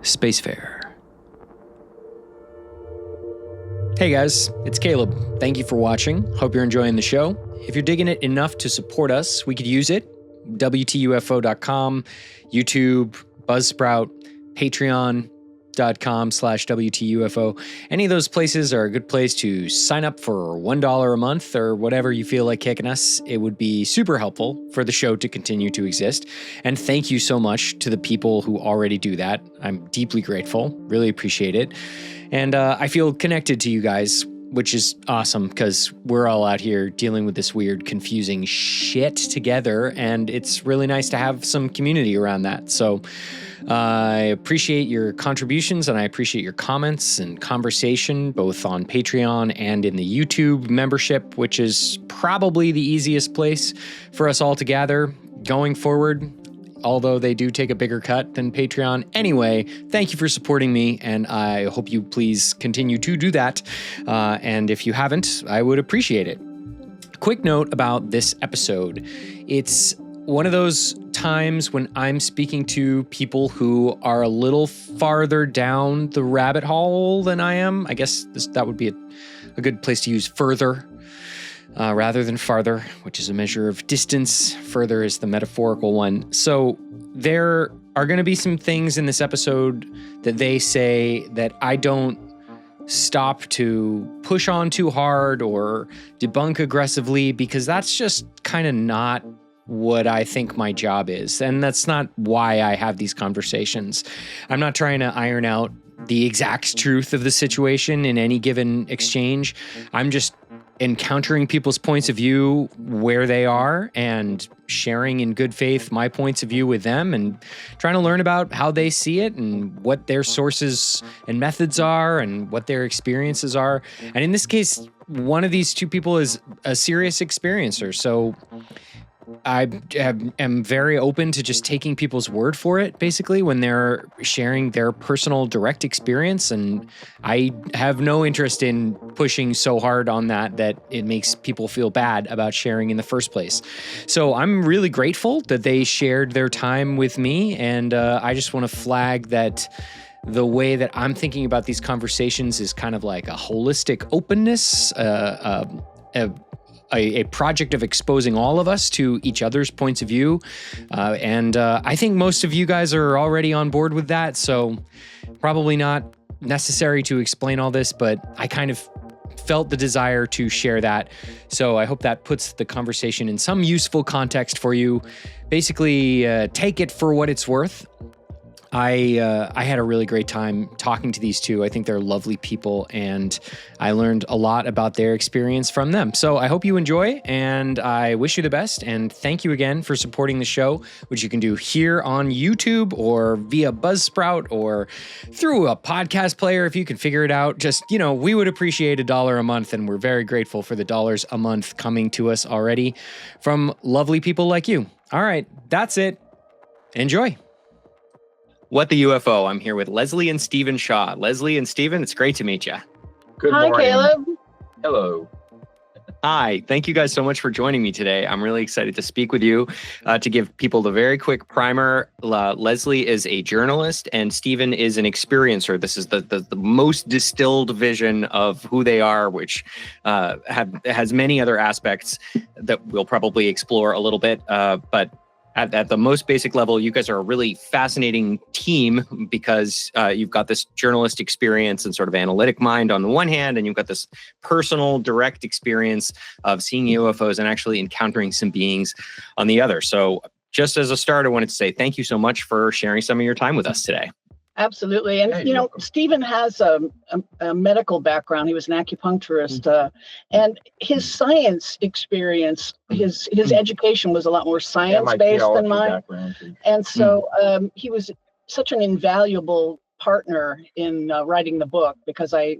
Spacefarer. Hey guys, it's Caleb. Thank you for watching. Hope you're enjoying the show. If you're digging it enough to support us, we could use it. WTUFO.com, YouTube, Buzzsprout, Patreon.com/WTUFO. Any of those places are a good place to sign up for $1 a month or whatever you feel like kicking us. It would be super helpful for the show to continue to exist. And thank you so much to the people who already do that. I'm deeply grateful, really appreciate it. And I feel connected to you guys, which is awesome because we're all out here dealing with this weird, confusing shit together. And it's really nice to have some community around that. So I appreciate your contributions and I appreciate your comments and conversation, both on Patreon and in the YouTube membership, which is probably the easiest place for us all to gather going forward. Although they do take a bigger cut than Patreon. Anyway, thank you for supporting me, and I hope you please continue to do that. And if you haven't, I would appreciate it. Quick note about this episode. It's one of those times when I'm speaking to people who are a little farther down the rabbit hole than I am. I guess that would be a good place to use further. Rather than farther, which is a measure of distance. Further is the metaphorical one. So there are going to be some things in this episode that they say that I don't stop to push on too hard or debunk aggressively, because that's just kind of not what I think my job is. And that's not why I have these conversations. I'm not trying to iron out the exact truth of the situation in any given exchange. I'm just encountering people's points of view where they are and sharing in good faith my points of view with them and trying to learn about how they see it and what their sources and methods are and what their experiences are. And in this case, one of these two people is a serious experiencer. So I am very open to just taking people's word for it, basically, when they're sharing their personal direct experience. And I have no interest in pushing so hard on that it makes people feel bad about sharing in the first place. So I'm really grateful that they shared their time with me. And I just want to flag that the way that I'm thinking about these conversations is kind of like a holistic openness, a project of exposing all of us to each other's points of view. And I think most of you guys are already on board with that. So probably not necessary to explain all this, but I kind of felt the desire to share that. So I hope that puts the conversation in some useful context for you. Basically, take it for what it's worth. I had a really great time talking to these two. I think they're lovely people, and I learned a lot about their experience from them. So I hope you enjoy, and I wish you the best. And thank you again for supporting the show, which you can do here on YouTube or via Buzzsprout or through a podcast player if you can figure it out. Just, we would appreciate $1 a month, and we're very grateful for the dollars a month coming to us already from lovely people like you. All right, that's it. Enjoy. What the UFO? I'm here with Leslie and Stephen Shaw. Leslie and Stephen, it's great to meet you. Good morning. Hi, Caleb. Hello. Hi, thank you guys so much for joining me today. I'm really excited to speak with you. To give people the very quick primer, Leslie is a journalist and Stephen is an experiencer. This is the most distilled vision of who they are, which has many other aspects that we'll probably explore a little bit, but at the most basic level, you guys are a really fascinating team because you've got this journalist experience and sort of analytic mind on the one hand, and you've got this personal, direct experience of seeing UFOs and actually encountering some beings on the other. So just as a start, I wanted to say thank you so much for sharing some of your time with us today. Absolutely. And, Stephen has a medical background. He was an acupuncturist, and his science experience, his education was a lot more science-based than mine. And so he was such an invaluable partner in writing the book, because I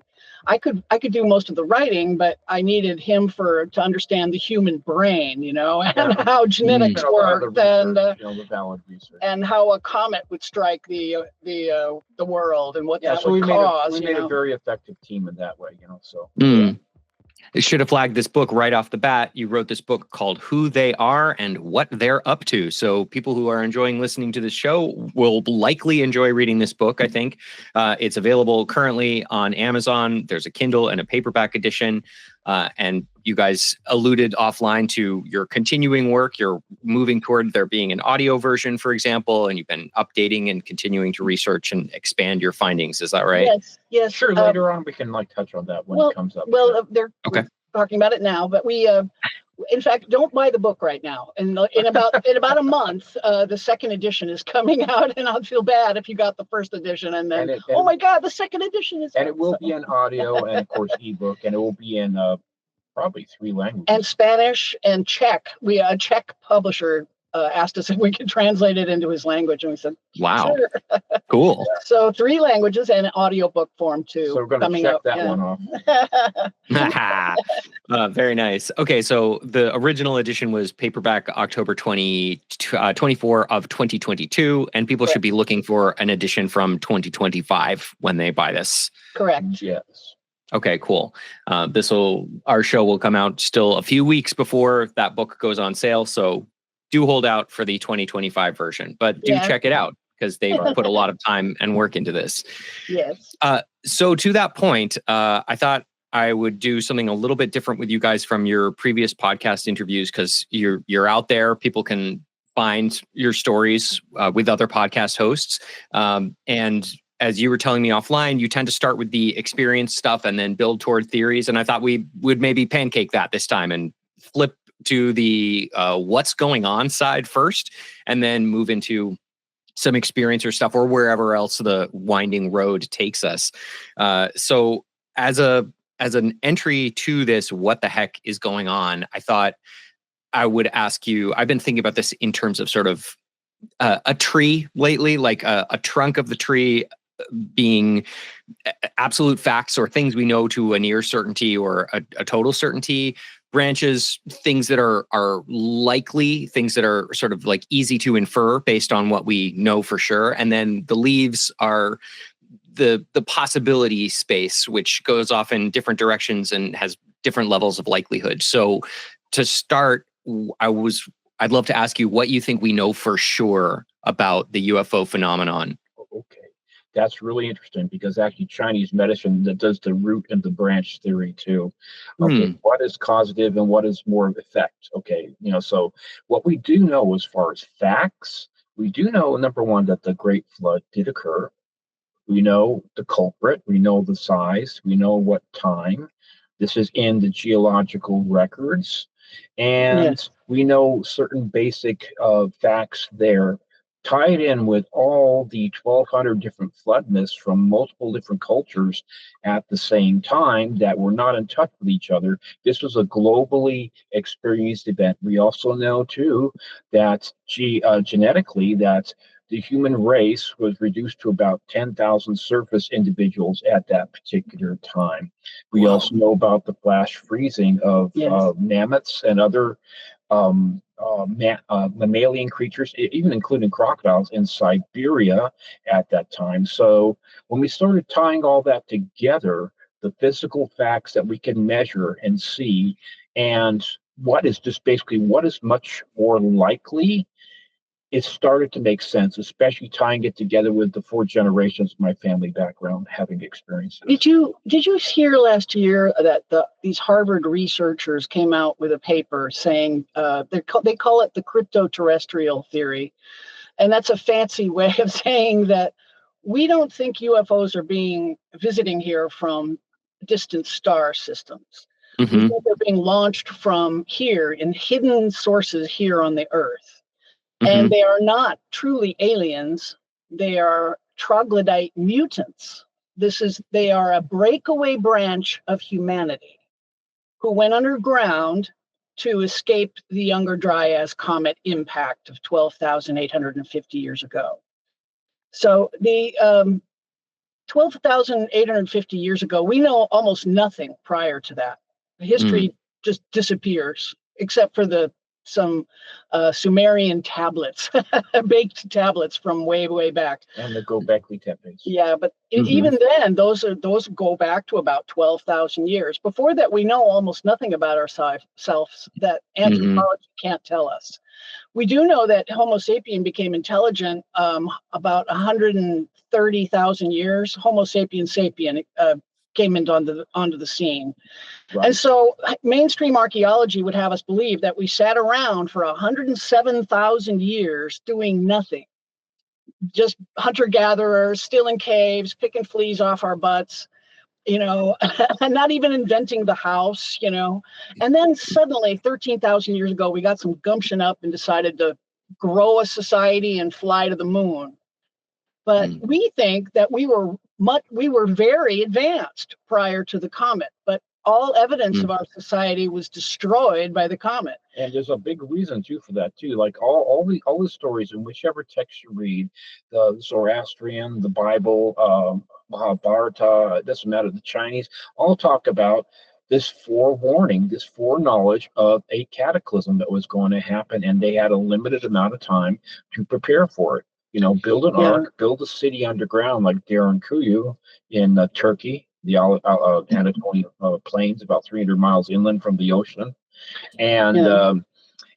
could do most of the writing, but I needed him to understand the human brain, and how genetics worked, and the valid research, and how a comet would strike the world, and what that would cause. We made a very effective team in that way, so. I should have flagged this book right off the bat. You wrote this book called Who They Are and What They're Up To. So people who are enjoying listening to this show will likely enjoy reading this book, I think. It's available currently on Amazon. There's a Kindle and a paperback edition. And you guys alluded offline to your continuing work. You're moving toward there being an audio version, for example, and you've been updating and continuing to research and expand your findings. Is that right? Yes. Sure. Later on, we can touch on that when it comes up. Well, they're okay. Talking about it now, but we, in fact, don't buy the book right now. And in about a month, the second edition is coming out, and I'll feel bad if you got the first edition and then, oh my God, the second edition is. And it will be in audio and of course ebook, and it will be in probably 3 languages. And Spanish and Czech. A Czech publisher asked us if we could translate it into his language, and we said, wow, sure. Cool. So 3 languages and audiobook form too. So we're going to check that one off. Very nice. Okay, so the original edition was paperback October 24 of 2022, and people should be looking for an edition from 2025 when they buy this. Correct. Yes. Okay, cool. Our show will come out still a few weeks before that book goes on sale, so do hold out for the 2025 version, but do check it out because they've put a lot of time and work into this. Yes. So to that point, I thought I would do something a little bit different with you guys from your previous podcast interviews because you're out there. People can find your stories with other podcast hosts. And as you were telling me offline, you tend to start with the experience stuff and then build toward theories. And I thought we would maybe pancake that this time and flip to the what's going on side first, and then move into some experience or stuff or wherever else the winding road takes us. So as an entry to this, what the heck is going on? I thought I would ask you, I've been thinking about this in terms of sort of a tree lately, like a trunk of the tree being absolute facts or things we know to a near certainty or a total certainty. Branches, things that are likely, things that are sort of like easy to infer based on what we know for sure. And then the leaves are the possibility space, which goes off in different directions and has different levels of likelihood. So to start, I'd love to ask you what you think we know for sure about the UFO phenomenon. Okay. That's really interesting because actually Chinese medicine that does the root and the branch theory too. Okay, what is causative and what is more of effect? Okay, so what we do know as far as facts, we do know, number one, that the Great Flood did occur. We know the culprit, we know the size, we know what time. This is in the geological records. And we know certain basic facts there, tied in with all the 1,200 different flood myths from multiple different cultures at the same time that were not in touch with each other. This was a globally experienced event. We also know, too, that genetically that the human race was reduced to about 10,000 surface individuals at that particular time. We also know about the flash freezing of mammoths and other mammalian creatures, even including crocodiles in Siberia at that time. So when we started tying all that together, the physical facts that we can measure and see, and what is much more likely, it started to make sense, especially tying it together with the 4 generations of my family background having experiences. Did you hear last year that these Harvard researchers came out with a paper saying they call it the crypto-terrestrial theory, and that's a fancy way of saying that we don't think UFOs are visiting here from distant star systems. We think they're being launched from here in hidden sources here on the Earth. And they are not truly aliens. They are troglodyte mutants. They are a breakaway branch of humanity who went underground to escape the Younger Dryas comet impact of 12,850 years ago. So the 12,850 years ago, we know almost nothing prior to that. History just disappears, except for the some Sumerian tablets, baked tablets from way, way back. And the Göbekli Tepe. Yeah, but even then, those go back to about 12,000 years. Before that, we know almost nothing about ourselves that anthropology can't tell us. We do know that Homo sapien became intelligent about 130,000 years. Homo sapien came onto the scene. Right. And so mainstream archaeology would have us believe that we sat around for 107,000 years doing nothing. Just hunter-gatherers, still in caves, picking fleas off our butts, and not even inventing the house, And then suddenly, 13,000 years ago, we got some gumption up and decided to grow a society and fly to the moon. But we think that we were very advanced prior to the comet, but all evidence of our society was destroyed by the comet. And there's a big reason too for that too. Like all the stories in whichever text you read, the Zoroastrian, the Bible, Mahabharata, it doesn't matter, the Chinese, all talk about this forewarning, this foreknowledge of a cataclysm that was going to happen, and they had a limited amount of time to prepare for it. Build an ark, build a city underground like Derinkuyu in Turkey, the Anatolian plains, about 300 miles inland from the ocean. And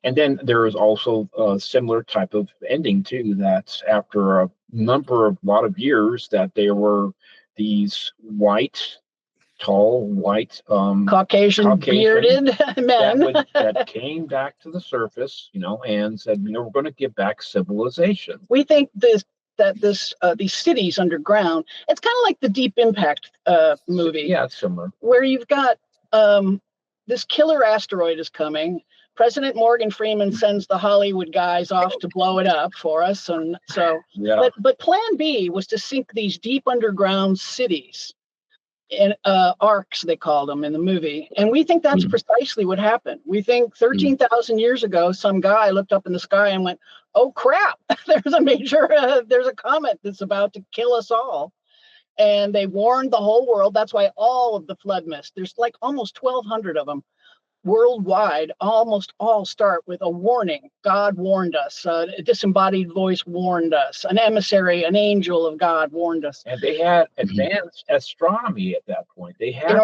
then there is also a similar type of ending too, that after a lot of years that there were these tall white Caucasian bearded men that came back to the surface, and said, we're going to give back civilization. We think these cities underground, it's kind of like the Deep Impact movie. Yeah, it's similar. Where you've got this killer asteroid is coming. President Morgan Freeman sends the Hollywood guys off to blow it up for us, and so. Yeah. But Plan B was to sink these deep underground cities. In arcs, they called them in the movie, and we think that's precisely what happened. We think 13,000 years ago, some guy looked up in the sky and went, "Oh crap! There's a comet that's about to kill us all," and they warned the whole world. That's why all of the flood myths, there's like almost 1,200 of them worldwide, almost all start with a warning. God warned us. A disembodied voice warned us. An emissary, an angel of God warned us. And they had advanced astronomy at that point. They had in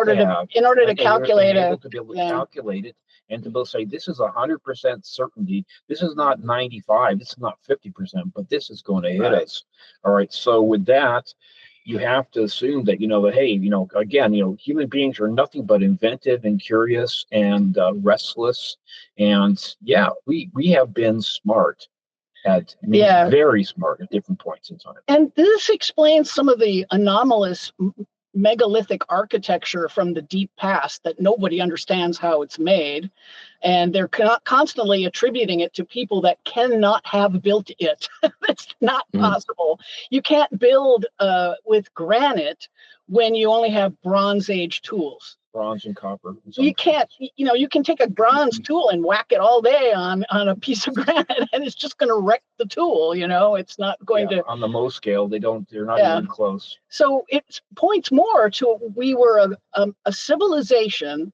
order to calculate it, to be able to calculate it, and to be able to say this is 100% certainty. This is not 95. This is not 50%, but this is going to hit us. All right. So with that, you have to assume that, that, hey, again, human beings are nothing but inventive and curious and restless. And we have been smart very smart at different points in time. And this explains some of the anomalous megalithic architecture from the deep past that nobody understands how it's made. And they're constantly attributing it to people that cannot have built it. It's not possible. You can't build with granite when you only have Bronze Age tools. Bronze and copper. You can't, you can take a bronze tool and whack it all day on a piece of granite, and it's just going to wreck the tool. It's not going to. On the Mohs scale, they're not even close. So it points more to we were a civilization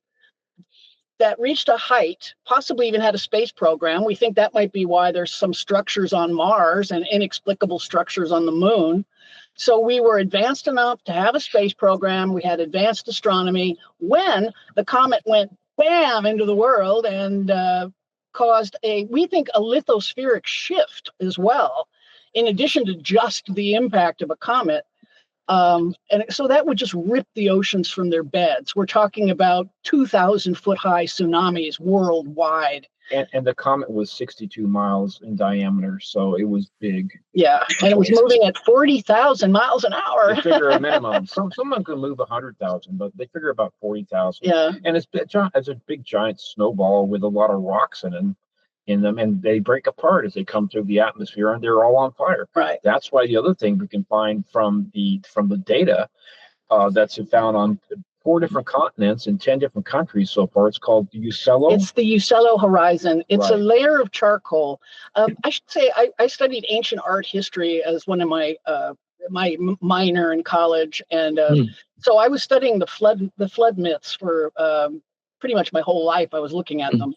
that reached a height, possibly even had a space program. We think that might be why there's some structures on Mars and inexplicable structures on the moon. So we were advanced enough to have a space program. We had advanced astronomy when the comet went bam into the world and caused we think a lithospheric shift as well, in addition to just the impact of a comet. And so that would just rip the oceans from their beds. We're talking about 2,000 foot high tsunamis worldwide. And the comet was 62 miles in diameter, so it was big. Yeah, and it was moving at 40,000 miles an hour. They figure a minimum. Someone can move 100,000, but they figure about 40,000. Yeah. And it's a big giant snowball with a lot of rocks in them, and they break apart as they come through the atmosphere, and they're all on fire. Right. That's why the other thing we can find from the data that's found on 4 different continents in 10 different countries so far. It's called the Uccello. It's the Uccello horizon. It's a layer of charcoal. I should say I studied ancient art history as one of my my minor in college, and so I was studying the flood myths for pretty much my whole life. I was looking at them,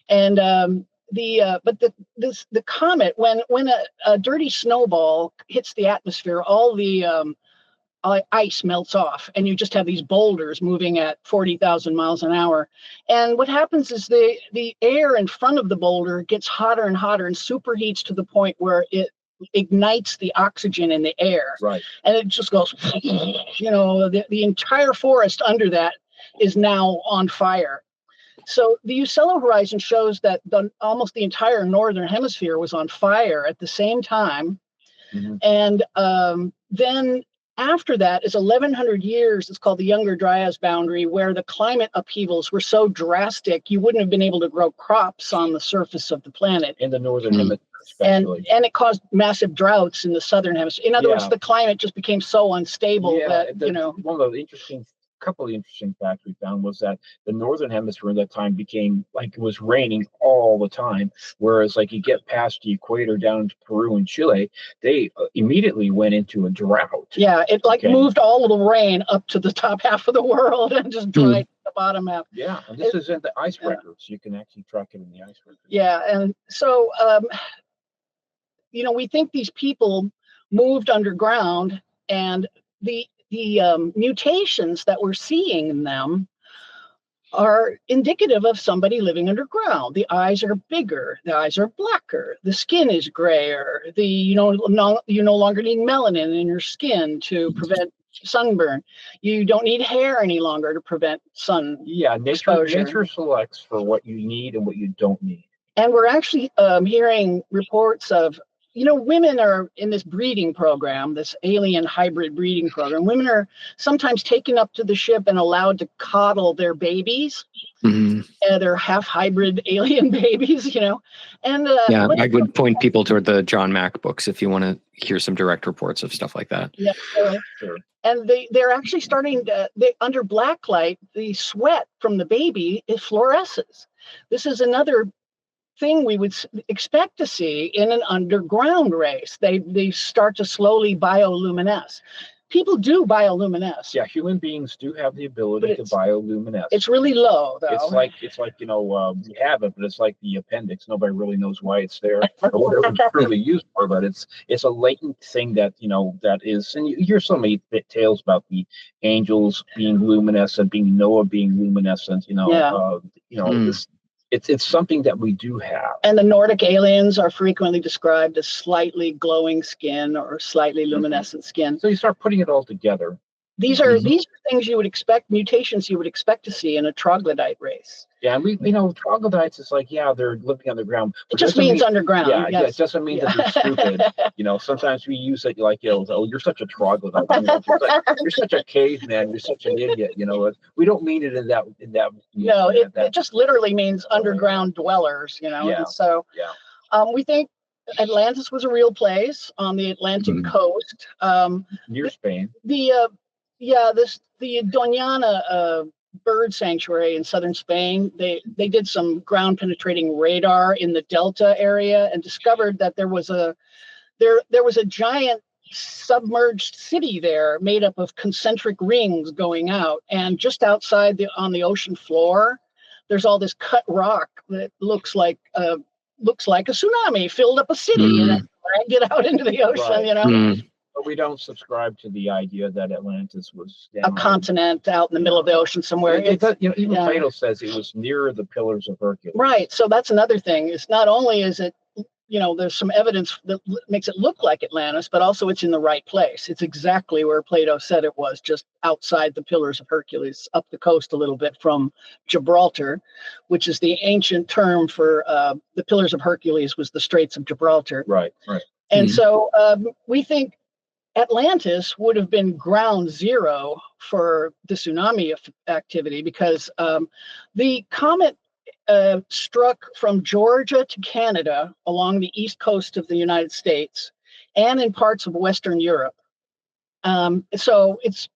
and the comet, when a dirty snowball hits the atmosphere, all the ice melts off, and you just have these boulders moving at 40,000 miles an hour. And what happens is the air in front of the boulder gets hotter and hotter and superheats to the point where it ignites the oxygen in the air. Right. And it just goes, the entire forest under that is now on fire. So the Uccello horizon shows that almost the entire northern hemisphere was on fire at the same time. Mm-hmm. And then after that is 1,100 years. It's called the Younger Dryas boundary, where the climate upheavals were so drastic you wouldn't have been able to grow crops on the surface of the planet. In the northern hemisphere, especially. And it caused massive droughts in the southern hemisphere. In other words, the climate just became so unstable that, One of the couple of interesting facts we found was that the northern hemisphere at that time became like it was raining all the time, whereas like you get past the equator down to Peru and Chile, they immediately went into a drought. Yeah, it moved all of the rain up to the top half of the world and just dried the bottom half. Yeah, and this is in the ice records. You can actually track it in the ice records. Yeah, and so we think these people moved underground, and the mutations that we're seeing in them are indicative of somebody living underground. The eyes are bigger, the eyes are blacker, the skin is grayer, you no longer need melanin in your skin to prevent sunburn. You don't need hair any longer to prevent sun exposure. Nature selects for what you need and what you don't need. And we're actually hearing reports of women are in this breeding program, this alien hybrid breeding program. Women are sometimes taken up to the ship and allowed to coddle their babies. Mm-hmm. They're half hybrid alien babies, And I would point people toward the John Mack books if you want to hear some direct reports of stuff like that. Yeah, sure. And they're actually starting to, under black light, the sweat from the baby, it fluoresces. This is another thing we would expect to see in an underground race. They start to slowly bioluminesce. People do bioluminesce. Yeah, human beings do have the ability to bioluminesce. It's really low, though. It's like we have it, but it's like the appendix. Nobody really knows why it's there or what it's really used for. But it's a latent thing that that is. And you hear so many tales about the angels being luminescent, being Noah being luminescent. It's something that we do have. And the Nordic aliens are frequently described as slightly glowing skin or slightly luminescent skin. So you start putting it all together. These are things you would expect, mutations you would expect to see in a troglodyte race. Yeah, and troglodytes is like, they're living underground. It just means underground. Yeah, it doesn't mean that they're stupid. Sometimes we use it like, oh, you're such a troglodyte. You're such a caveman. You're such an idiot. We don't mean it in that. No, it just literally means underground dwellers. And so we think Atlantis was a real place on the Atlantic coast. Near Spain. The Doñana bird sanctuary in southern Spain, they did some ground penetrating radar in the Delta area and discovered that there was a giant submerged city there made up of concentric rings going out, and just outside on the ocean floor there's all this cut rock that looks like a tsunami filled up a city and dragged it out into the ocean. But we don't subscribe to the idea that Atlantis was a continent out in the middle of the ocean somewhere. Even Plato says it was near the Pillars of Hercules. Right. So that's another thing. It's not only is it, there's some evidence that makes it look like Atlantis, but also it's in the right place. It's exactly where Plato said it was, just outside the Pillars of Hercules, up the coast a little bit from Gibraltar, which is the ancient term for the Pillars of Hercules was the Straits of Gibraltar. Right. And so we think Atlantis would have been ground zero for the tsunami activity because the comet struck from Georgia to Canada along the east coast of the United States and in parts of Western Europe. So it's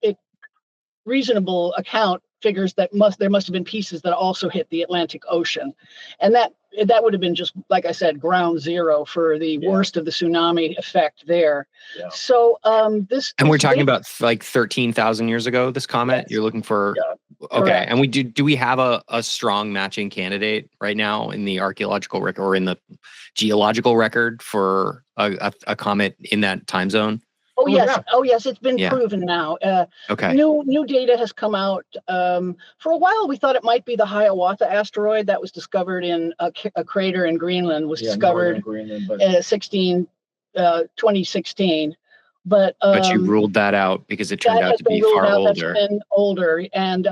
reasonable account figures that there must have been pieces that also hit the Atlantic Ocean, and that would have been just, like I said, ground zero for the worst of the tsunami effect there. Yeah. So and we're talking about like 13,000 years ago. This comet, you're looking for Okay. Correct. And do we have a strong matching candidate right now in the archaeological record or in the geological record for a comet in that time zone? Oh yes, yeah. oh yes, it's been Yeah. proven now. Okay. New data has come out. For a while, we thought it might be the Hiawatha asteroid that was discovered in a crater in Greenland. Was discovered Greenland, but 2016, but you ruled that out because it turned that out has to been be ruled far out. older. That's been older, and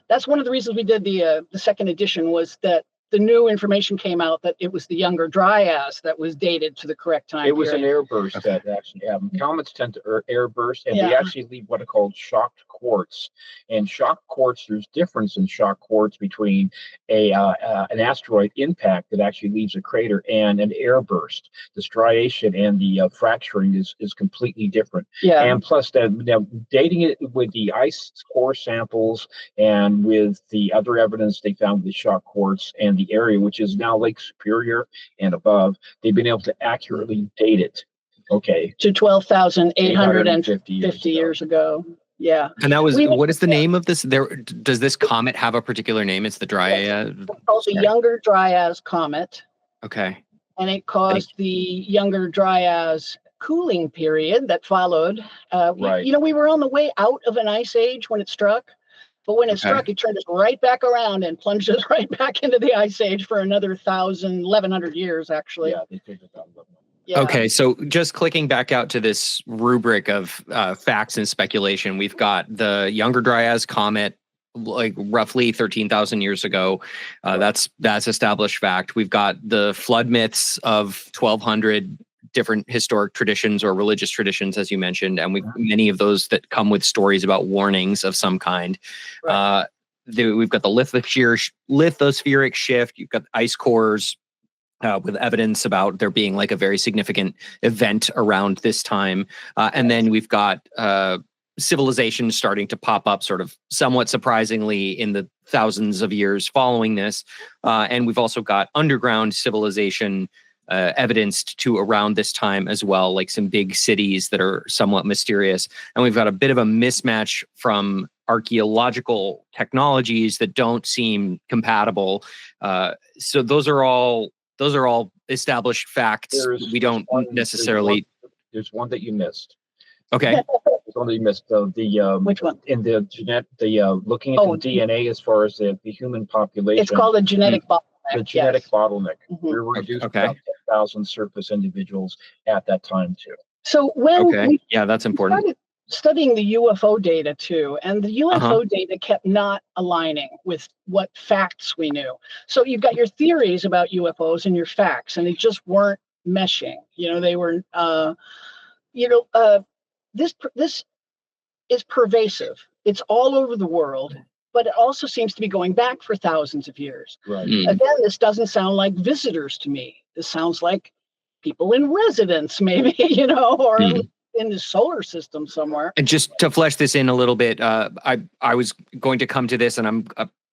that's one of the reasons we did the second edition, was that the new information came out that it was the Younger Dryas that was dated to the correct time it was period. an airburst that actually happened. Comets tend to airburst, and Yeah. they actually leave what are called shocked quartz. And shocked quartz, there's difference in shocked quartz between an asteroid impact that actually leaves a crater and an airburst. The striation and the fracturing is completely different. Yeah. And plus, now dating it with the ice core samples and with the other evidence they found with shocked quartz and the area, which is now Lake Superior and above, they've been able to accurately date it. Okay. To 12,850 years ago. Yeah. And that was, what is the name of this? Does this comet have a particular name? It's the Dryas. It's called the Younger Dryas comet. Okay. And it caused the Younger Dryas cooling period that followed. Right. We were on the way out of an ice age when it struck. But when it struck, it turned us right back around and plunged us right back into the ice age for another 1,100 years, actually. Yeah, they figured that one. Yeah. Okay, so just clicking back out to this rubric of facts and speculation, we've got the Younger Dryas comet, like roughly 13,000 years ago. That's established fact. We've got the flood myths of 1,200 different historic traditions or religious traditions, as you mentioned, and many of those that come with stories about warnings of some kind. Right. We've got the lithospheric shift. You've got ice cores with evidence about there being like a very significant event around this time, and then we've got civilization starting to pop up, sort of somewhat surprisingly, in the thousands of years following this, and we've also got underground civilization evidenced to around this time as well, like some big cities that are somewhat mysterious. And we've got a bit of a mismatch from archaeological technologies that don't seem compatible. So those are all established facts. We don't necessarily. There's one that you missed. Okay. There's one that you missed. Which one? In the looking at the DNA as far as the human population. It's called a genetic bottleneck. The genetic bottleneck. Mm-hmm. We were reduced to about 10,000 surface individuals at that time too. So when we that's important. started studying the UFO data too, and the UFO data kept not aligning with what facts we knew. So you've got your theories about UFOs and your facts, and they just weren't meshing. They were, this is pervasive. It's all over the world. But it also seems to be going back for thousands of years. Right. Again, this doesn't sound like visitors to me. This sounds like people in residence, maybe, or in the solar system somewhere. And just to flesh this in a little bit, I was going to come to this, and I'm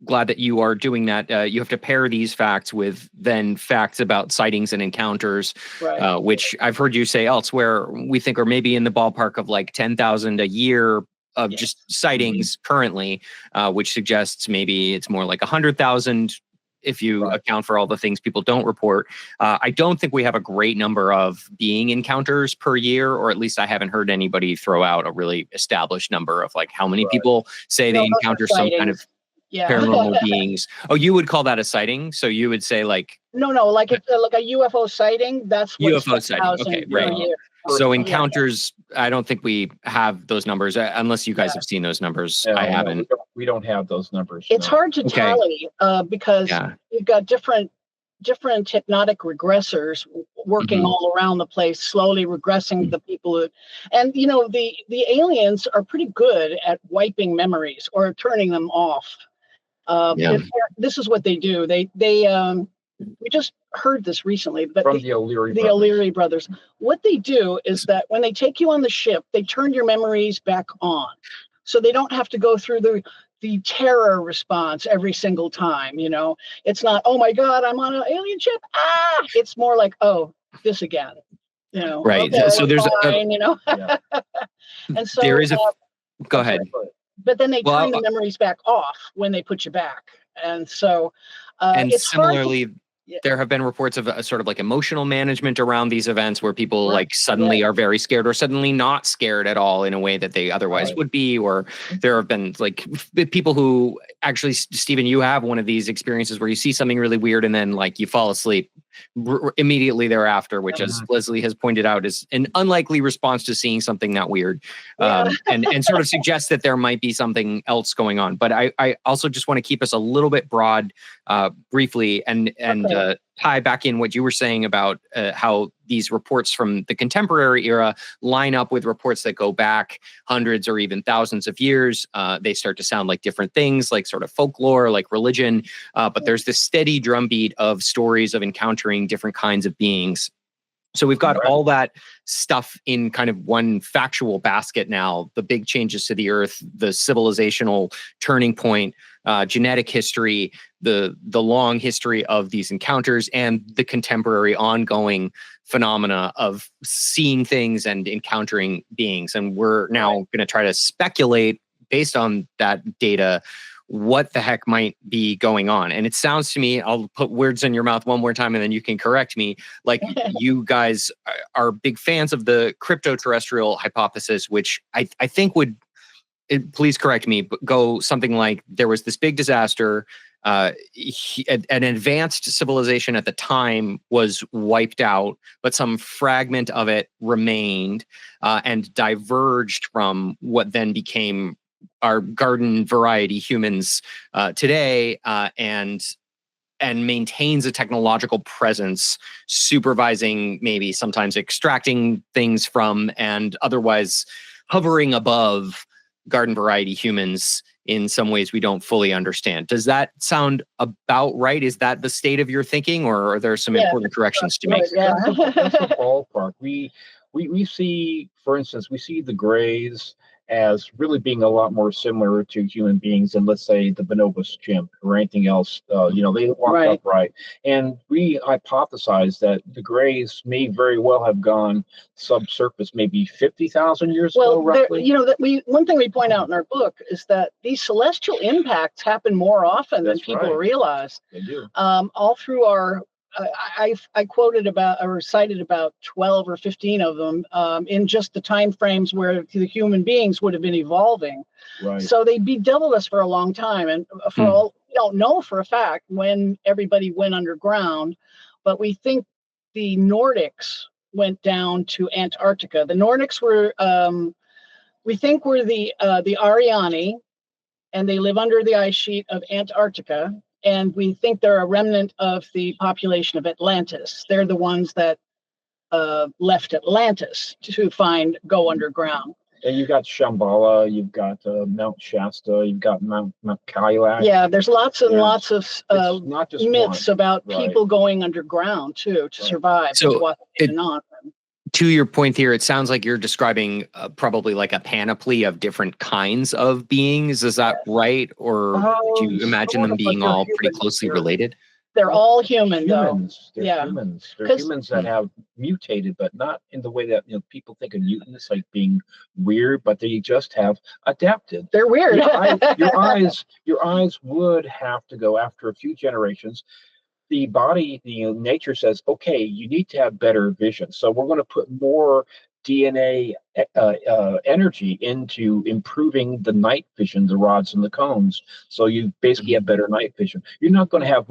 glad that you are doing that. You have to pair these facts with then facts about sightings and encounters, right. Which I've heard you say elsewhere, we think are maybe in the ballpark of like 10,000 a year of just sightings currently, which suggests maybe it's more like 100,000 if you account for all the things people don't report. I don't think we have a great number of being encounters per year, or at least I haven't heard anybody throw out a really established number of like how many people say they encounter some kind of paranormal beings. Oh, you would call that a sighting? So you would say like... No, like it's like a UFO sighting. That's what UFO sighting. Okay, right. So encounters, I don't think we have those numbers unless you guys have seen those numbers. I haven't. We don't have those numbers. It's hard to tally because you've got different hypnotic regressors working all around the place, slowly regressing the people and the aliens are pretty good at wiping memories or turning them off. This is what they do. They we just heard this recently, but from the O'Leary brothers. What they do is that when they take you on the ship, they turn your memories back on, so they don't have to go through the terror response every single time. It's not, oh my God, I'm on an alien ship. It's more like, oh, this again. Right. Okay, so there's fine, and so there is go ahead. but then they turn the memories back off when they put you back. And so it's similarly, hard to, there have been reports of a sort of like emotional management around these events where people like suddenly are very scared or suddenly not scared at all in a way that they otherwise would be. Or there have been like people who actually, Stephen, you have one of these experiences where you see something really weird and then like you fall asleep immediately thereafter, which as Leslie has pointed out is an unlikely response to seeing something that weird, and sort of suggests that there might be something else going on. But I also just want to keep us a little bit broad briefly and tie back in what you were saying about how these reports from the contemporary era line up with reports that go back hundreds or even thousands of years. They start to sound like different things, like sort of folklore, like religion. But there's this steady drumbeat of stories of encountering different kinds of beings. So we've got all that stuff in kind of one factual basket now, the big changes to the earth, the civilizational turning point, genetic history, the long history of these encounters, and the contemporary ongoing phenomena of seeing things and encountering beings. And we're now going to try to speculate based on that data what the heck might be going on. And it sounds to me, I'll put words in your mouth one more time and then you can correct me, like you guys are big fans of the crypto-terrestrial hypothesis, which I think would, please correct me, but go something like there was this big disaster, an advanced civilization at the time was wiped out, but some fragment of it remained and diverged from what then became our garden variety humans today, and maintains a technological presence, supervising, maybe sometimes extracting things from, and otherwise hovering above garden variety humans in some ways we don't fully understand. Does that sound about right? Is that the state of your thinking, or are there some important corrections to make? That's the ballpark. We see, for instance, we see the Greys as really being a lot more similar to human beings than, let's say, the bonobos chimp or anything else. They walk upright. And we hypothesize that the Greys may very well have gone subsurface maybe 50,000 years ago, roughly. One thing we point out in our book is that these celestial impacts happen more often than people realize. They do. All through our I quoted about or cited about 12 or 15 of them in just the time frames where the human beings would have been evolving. Right. So they bedeviled us for a long time. And for all, we don't know for a fact when everybody went underground, but we think the Nordics went down to Antarctica. The Nordics were, we think, were the Ariani, and they live under the ice sheet of Antarctica. And we think they're a remnant of the population of Atlantis. They're the ones that left Atlantis to go underground. And you've got Shambhala, you've got Mount Shasta, you've got Mount Kailash. Yeah, there's lots and lots of myths about Right. people going underground too to survive. So what's going on. To your point here, it sounds like you're describing probably like a panoply of different kinds of beings. Is that right? Or do you imagine them being all pretty closely related? They're all human, Humans. though. They're humans. They're humans that have mutated, but not in the way that people think of mutants like being weird, but they just have adapted. They're weird. Your eyes would have to go after a few generations. The body, nature says, okay, you need to have better vision. So we're going to put more DNA energy into improving the night vision, the rods and the cones. So you basically have better night vision. You're not going to have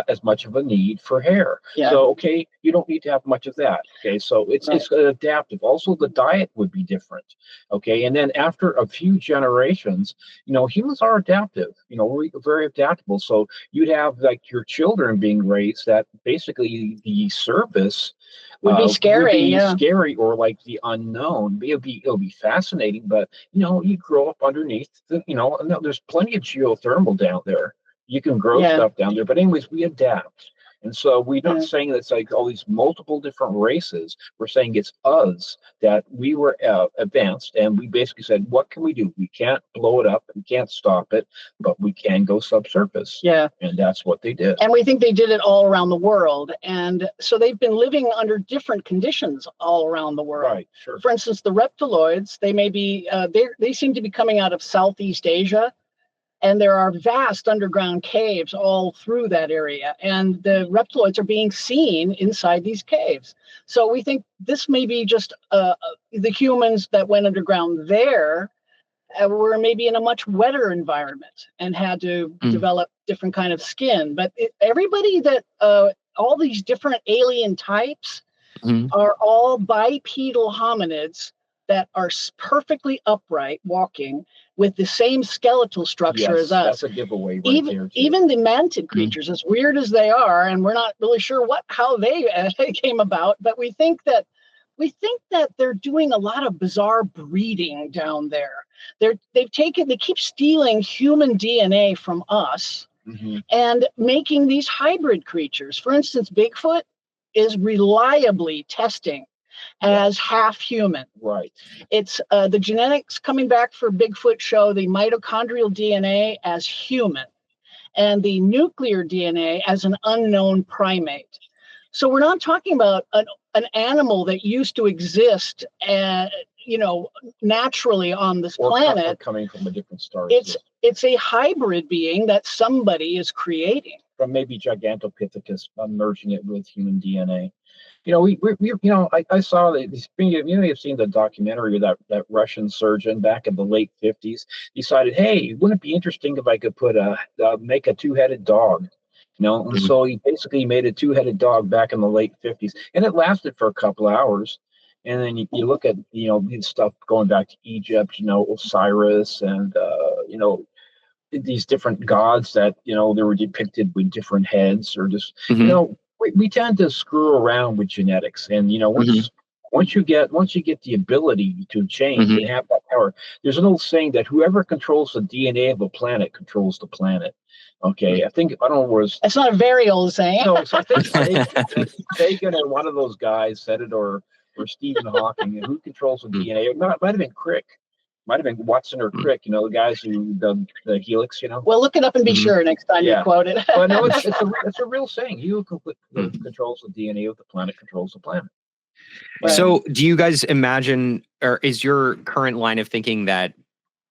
as much of a need for hair. Yeah. So, okay, you don't need to have much of that. Okay, so it's adaptive. Also, the diet would be different. Okay, and then after a few generations, humans are adaptive. We're very adaptable. So you'd have like your children being raised that basically the surface would be scary, scary, or like the unknown. It'll be fascinating, but you grow up underneath there's plenty of geothermal down there. You can grow stuff down there, but anyways, we adapt. And so we're not saying that it's like all these multiple different races. We're saying it's us, that we were advanced, and we basically said, what can we do? We can't blow it up, we can't stop it, but we can go subsurface. Yeah. And that's what they did. And we think they did it all around the world. And so they've been living under different conditions all around the world. Right, sure. For instance, the reptiloids, they may be, they seem to be coming out of Southeast Asia. And there are vast underground caves all through that area. And the reptiloids are being seen inside these caves. So we think this may be just the humans that went underground there were maybe in a much wetter environment and had to develop different kind of skin. But everybody that, all these different alien types are all bipedal hominids that are perfectly upright walking with the same skeletal structure as us. That's a giveaway right there. Even the mantid creatures, as weird as they are, and we're not really sure how they came about, but we think that they're doing a lot of bizarre breeding down there. They keep stealing human DNA from us and making these hybrid creatures. For instance, Bigfoot is reliably testing as half human. Right. It's the genetics coming back for Bigfoot show the mitochondrial DNA as human and the nuclear DNA as an unknown primate. So we're not talking about an animal that used to exist, naturally on this planet. Coming from a different star. It's a hybrid being that somebody is creating. From maybe Gigantopithecus, merging it with human DNA. I saw that. You may have seen the documentary of that Russian surgeon back in the late 50s. Decided, hey, wouldn't it be interesting if I could make a two-headed dog? And so he basically made a two-headed dog back in the late 50s, and it lasted for a couple of hours. And then you look at these stuff going back to Egypt, Osiris, and these different gods that they were depicted with different heads, or just we tend to screw around with genetics, and once you get the ability to change and have that power, there's an old saying that whoever controls the DNA of a planet controls the planet. Okay, I don't know. It's not a very old saying. No, so I think Sagan or one of those guys said it, or Stephen Hawking, and who controls the DNA? It might have been Crick. Might have been Watson or Crick, the guys who the helix, Well, look it up and be sure next time you quote it. Well, no, it's a real saying. He who controls the DNA of the planet controls the planet. Right. So do you guys imagine, or is your current line of thinking that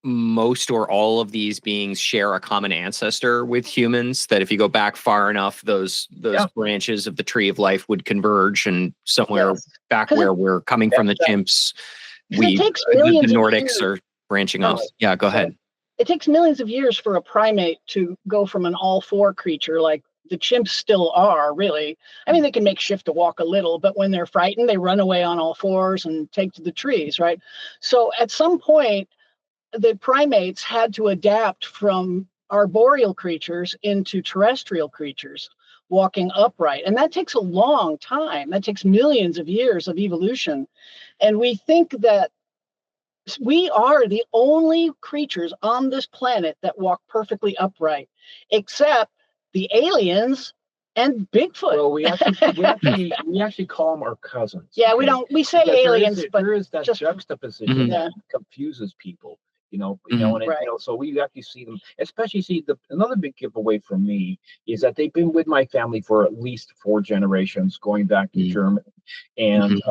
most or all of these beings share a common ancestor with humans, that if you go back far enough, those branches of the tree of life would converge, and somewhere back where we're coming from, the chimps, the Nordics are branching off. Yeah, go ahead. It takes millions of years for a primate to go from an all-four creature like the chimps still are, really. I mean, they can make shift to walk a little, but when they're frightened, they run away on all fours and take to the trees, right? So at some point, the primates had to adapt from arboreal creatures into terrestrial creatures, walking upright. And that takes a long time. That takes millions of years of evolution. And we think that we are the only creatures on this planet that walk perfectly upright, except the aliens and Bigfoot. Well, we actually call them our cousins. Yeah, we say aliens, but there is that juxtaposition that confuses people. So we actually see them, especially another big giveaway from me is that they've been with my family for at least 4 generations, going back to Germany. And,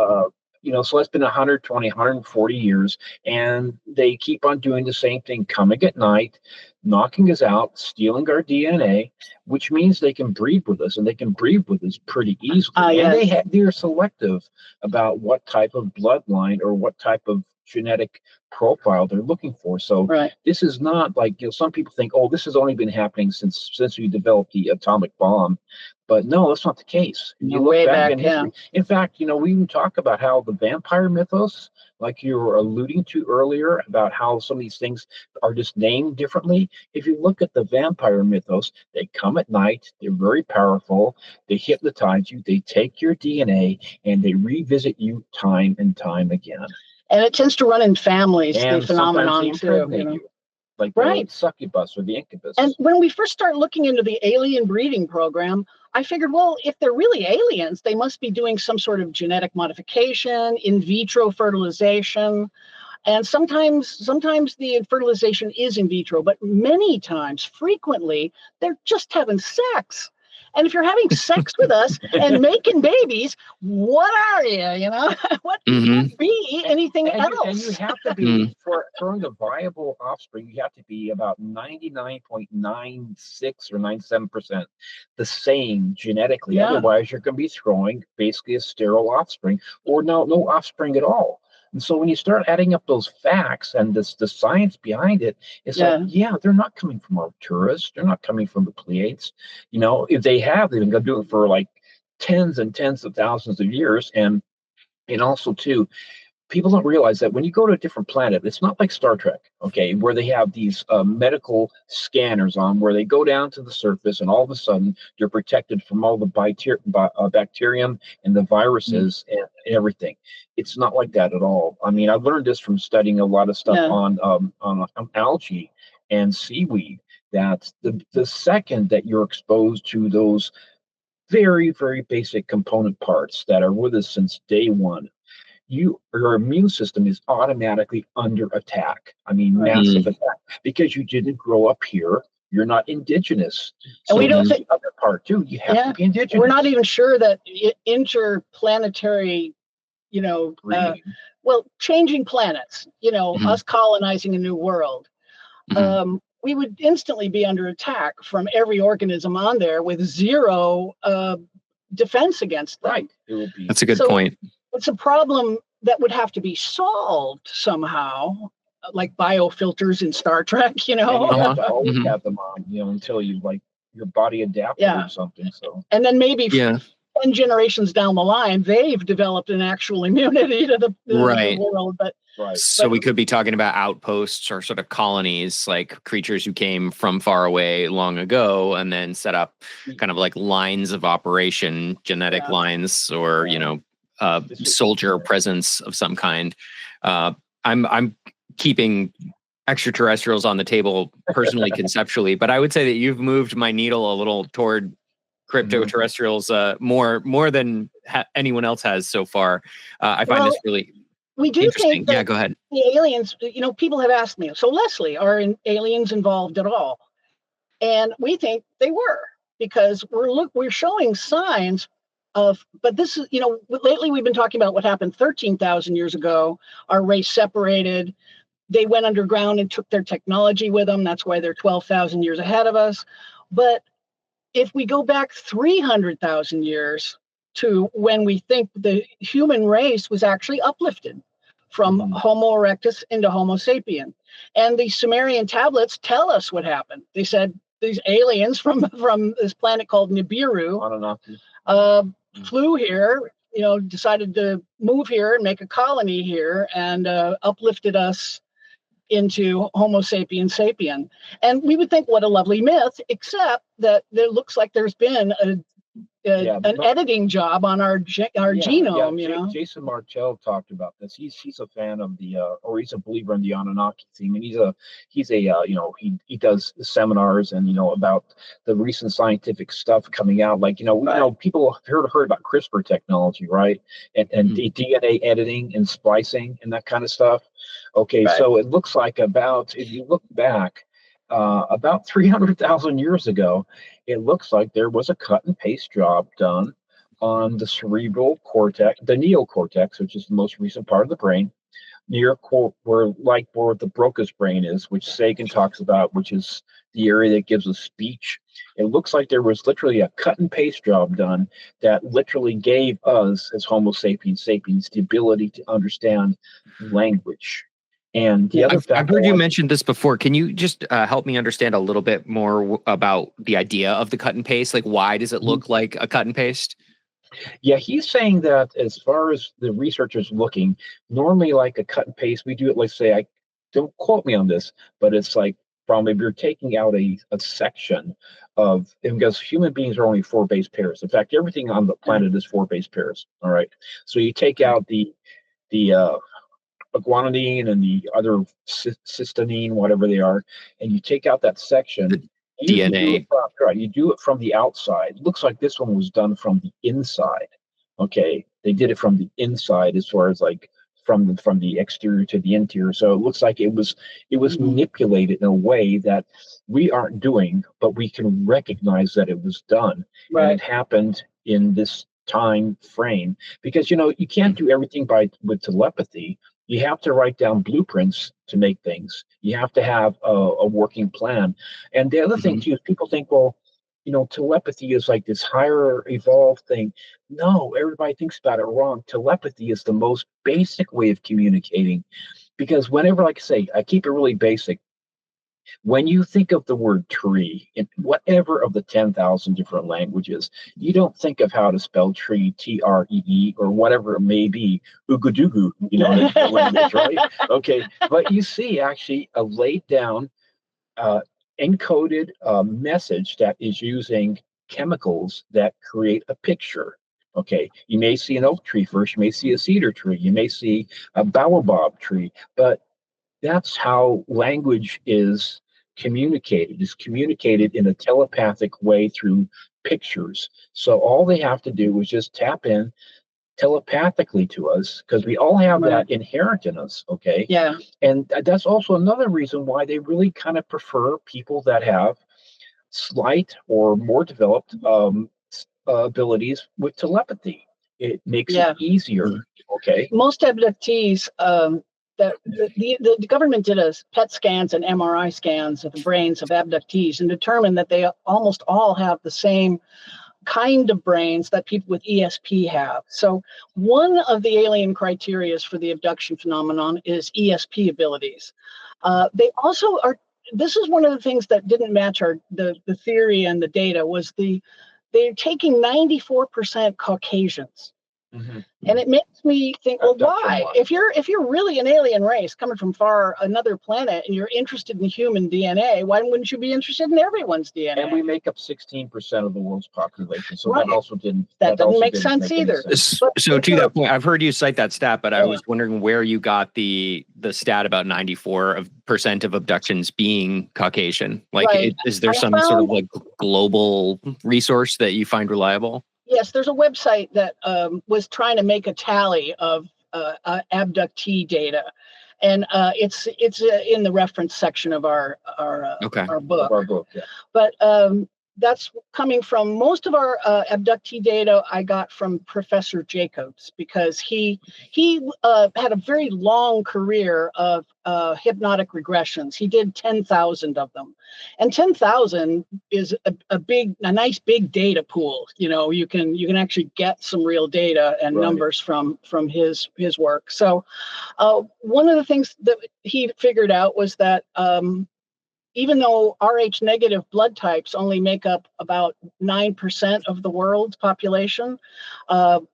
so it's been 120, 140 years, and they keep on doing the same thing, coming at night, knocking us out, stealing our DNA, which means they can breed with us, and they can breed with us pretty easily. And they're selective about what type of bloodline or what type of genetic profile they're looking for. So this is not like, some people think, oh, this has only been happening since we developed the atomic bomb. But no, that's not the case. You look back in history. In fact, we even talk about how the vampire mythos, like you were alluding to earlier, about how some of these things are just named differently. If you look at the vampire mythos, they come at night, they're very powerful, they hypnotize you, they take your DNA, and they revisit you time and time again. And it tends to run in families, the phenomenon too. like Right. the succubus or the incubus. And when we first started looking into the alien breeding program, I figured, well, if they're really aliens, they must be doing some sort of genetic modification, in vitro fertilization. And sometimes the fertilization is in vitro, but many times, frequently, they're just having sex. And if you're having sex with us and making babies, what are you? You know, what can't be anything else? And you have to be for the viable offspring. You have to be about 99.96 or 97% the same genetically. Yeah. Otherwise, you're going to be throwing basically a sterile offspring, or no offspring at all. And so when you start adding up those facts and the science behind it, it's like, they're not coming from Arcturus. They're not coming from the Pleiades. You know, if they have, they've been doing it for like tens and tens of thousands of years. And also too, people don't realize that when you go to a different planet, it's not like Star Trek, okay, where they have these medical scanners on, where they go down to the surface and all of a sudden they're protected from all the bacterium and the viruses and everything. It's not like that at all. I mean, I've learned this from studying a lot of stuff on algae and seaweed, that the second that you're exposed to those very, very basic component parts that are with us since day one, your immune system is automatically under attack. I mean, massive attack, because you didn't grow up here. You're not indigenous. And we don't think the other part too. You have to be indigenous. We're not even sure that interplanetary, changing planets, us colonizing a new world. We would instantly be under attack from every organism on there with zero defense against them. Right. It would be. That's a good point. It's a problem that would have to be solved somehow, like biofilters in Star Trek, And you have to always have them on, until you your body adapted or something. So, and then maybe 10 generations down the line, they've developed an actual immunity to the world. But so we could be talking about outposts or sort of colonies, like creatures who came from far away long ago and then set up kind of like lines of operation, genetic lines, or soldier presence of some kind. I'm keeping extraterrestrials on the table personally, conceptually, but I would say that you've moved my needle a little toward crypto-terrestrials more than anyone else has so far. I find this really we do interesting. think that go ahead. The aliens, people have asked me, so Leslie, are aliens involved at all? And we think they were, because we're showing signs of, but this is, lately we've been talking about what happened 13,000 years ago. Our race separated. They went underground and took their technology with them. That's why they're 12,000 years ahead of us. But if we go back 300,000 years to when we think the human race was actually uplifted from Homo erectus into Homo sapien, and the Sumerian tablets tell us what happened. They said these aliens from this planet called Nibiru flew here, decided to move here and make a colony here, and uplifted us into Homo sapien sapien. And we would think, what a lovely myth, except that there looks like there's been an editing job on our genome. Jason Martell talked about this. He's a fan of or he's a believer in the Anunnaki theme, and he does seminars and about the recent scientific stuff coming out. Like people have heard about CRISPR technology, right? And the DNA editing and splicing and that kind of stuff. Okay, so it looks like if you look back, about 300,000 years ago, it looks like there was a cut and paste job done on the cerebral cortex, the neocortex, which is the most recent part of the brain, near where the Broca's brain is, which Sagan talks about, which is the area that gives us speech. It looks like there was literally a cut and paste job done that literally gave us, as Homo sapiens sapiens, the ability to understand language. And the other I've heard you mention this before. Can you just help me understand a little bit more about the idea of the cut and paste? Like, why does it look like a cut and paste? Yeah, he's saying that as far as the researchers looking, normally like a cut and paste, we do it, let's say, don't quote me on this, but it's like from if you're taking out a section of, because human beings are only 4 base pairs. In fact, everything on the planet is 4 base pairs. All right. So you take out the guanidine and the other cysteine, whatever they are, and you take out that section. DNA. You do it from the outside. It looks like this one was done from the inside. Okay, they did it from the inside as far as like from the exterior to the interior. So it looks like it was manipulated in a way that we aren't doing, but we can recognize that it was done. Right. And it happened in this time frame, because you can't do everything with telepathy. You have to write down blueprints to make things. You have to have a working plan. And the other thing too is people think, well, telepathy is like this higher evolved thing. No, everybody thinks about it wrong. Telepathy is the most basic way of communicating, because whenever, like I say, I keep it really basic. When you think of the word tree in whatever of the 10,000 different languages, you don't think of how to spell tree, Tree, or whatever it may be, oogadoogoo, language, right? Okay, but you see actually a laid down, encoded message that is using chemicals that create a picture. Okay, you may see an oak tree first, you may see a cedar tree, you may see a baobab tree, but that's how language is communicated. It's communicated in a telepathic way through pictures. So all they have to do is just tap in telepathically to us, because we all have that inherent in us. Okay. Yeah. And that's also another reason why they really kind of prefer people that have slight or more developed abilities with telepathy. It makes it easier. Okay. Most abductees, the government did PET scans and MRI scans of the brains of abductees and determined that they almost all have the same kind of brains that people with ESP have. So one of the alien criteria for the abduction phenomenon is ESP abilities. They also are, this is one of the things that didn't match the theory and the data, was they're taking 94% Caucasians. Mm-hmm. And it makes me think, well, why? If you're really an alien race coming from another planet and you're interested in human DNA, why wouldn't you be interested in everyone's DNA? And we make up 16% of the world's population, so that also didn't make sense either. So to that point, I've heard you cite that stat, but I was wondering where you got the stat about 94% of abductions being Caucasian. Like, is there some sort of like global resource that you find reliable? Yes, there's a website that was trying to make a tally of abductee data, and it's in the reference section of our book. Yeah. But that's coming from most of our abductee data I got from Professor Jacobs, because he had a very long career of hypnotic regressions. He did 10,000 of them, and 10,000 is a nice big data pool. You can actually get some real data and numbers from his work. So one of the things that he figured out was that even though Rh negative blood types only make up about 9% of the world's population,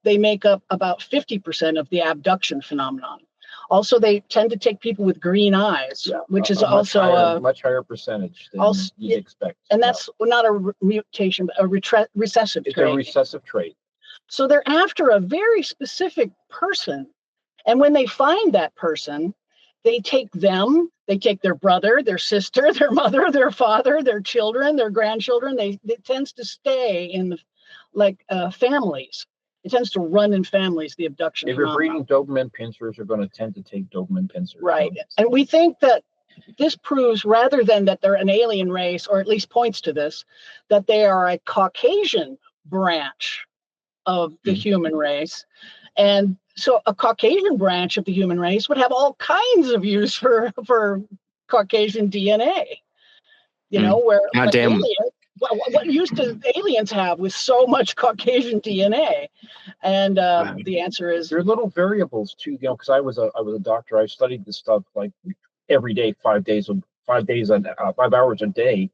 they make up about 50% of the abduction phenomenon. Also, they tend to take people with green eyes, which is also a much higher percentage than you'd expect. And that's not a mutation, but a recessive trait. It's a recessive trait. So they're after a very specific person. And when they find that person, they take their brother, their sister, their mother, their father, their children, their grandchildren. It tends to stay in families. It tends to run in families, the abduction. If you're breeding Doberman pinschers, you're going to tend to take Doberman pinschers. Right. And we think that this proves, rather than that they're an alien race, or at least points to this, that they are a Caucasian branch of the human race. And so a Caucasian branch of the human race would have all kinds of use for Caucasian DNA. What use do aliens have with so much Caucasian DNA? And the answer is there are little variables too. Because I was a doctor. I studied this stuff like every day, 5 hours a day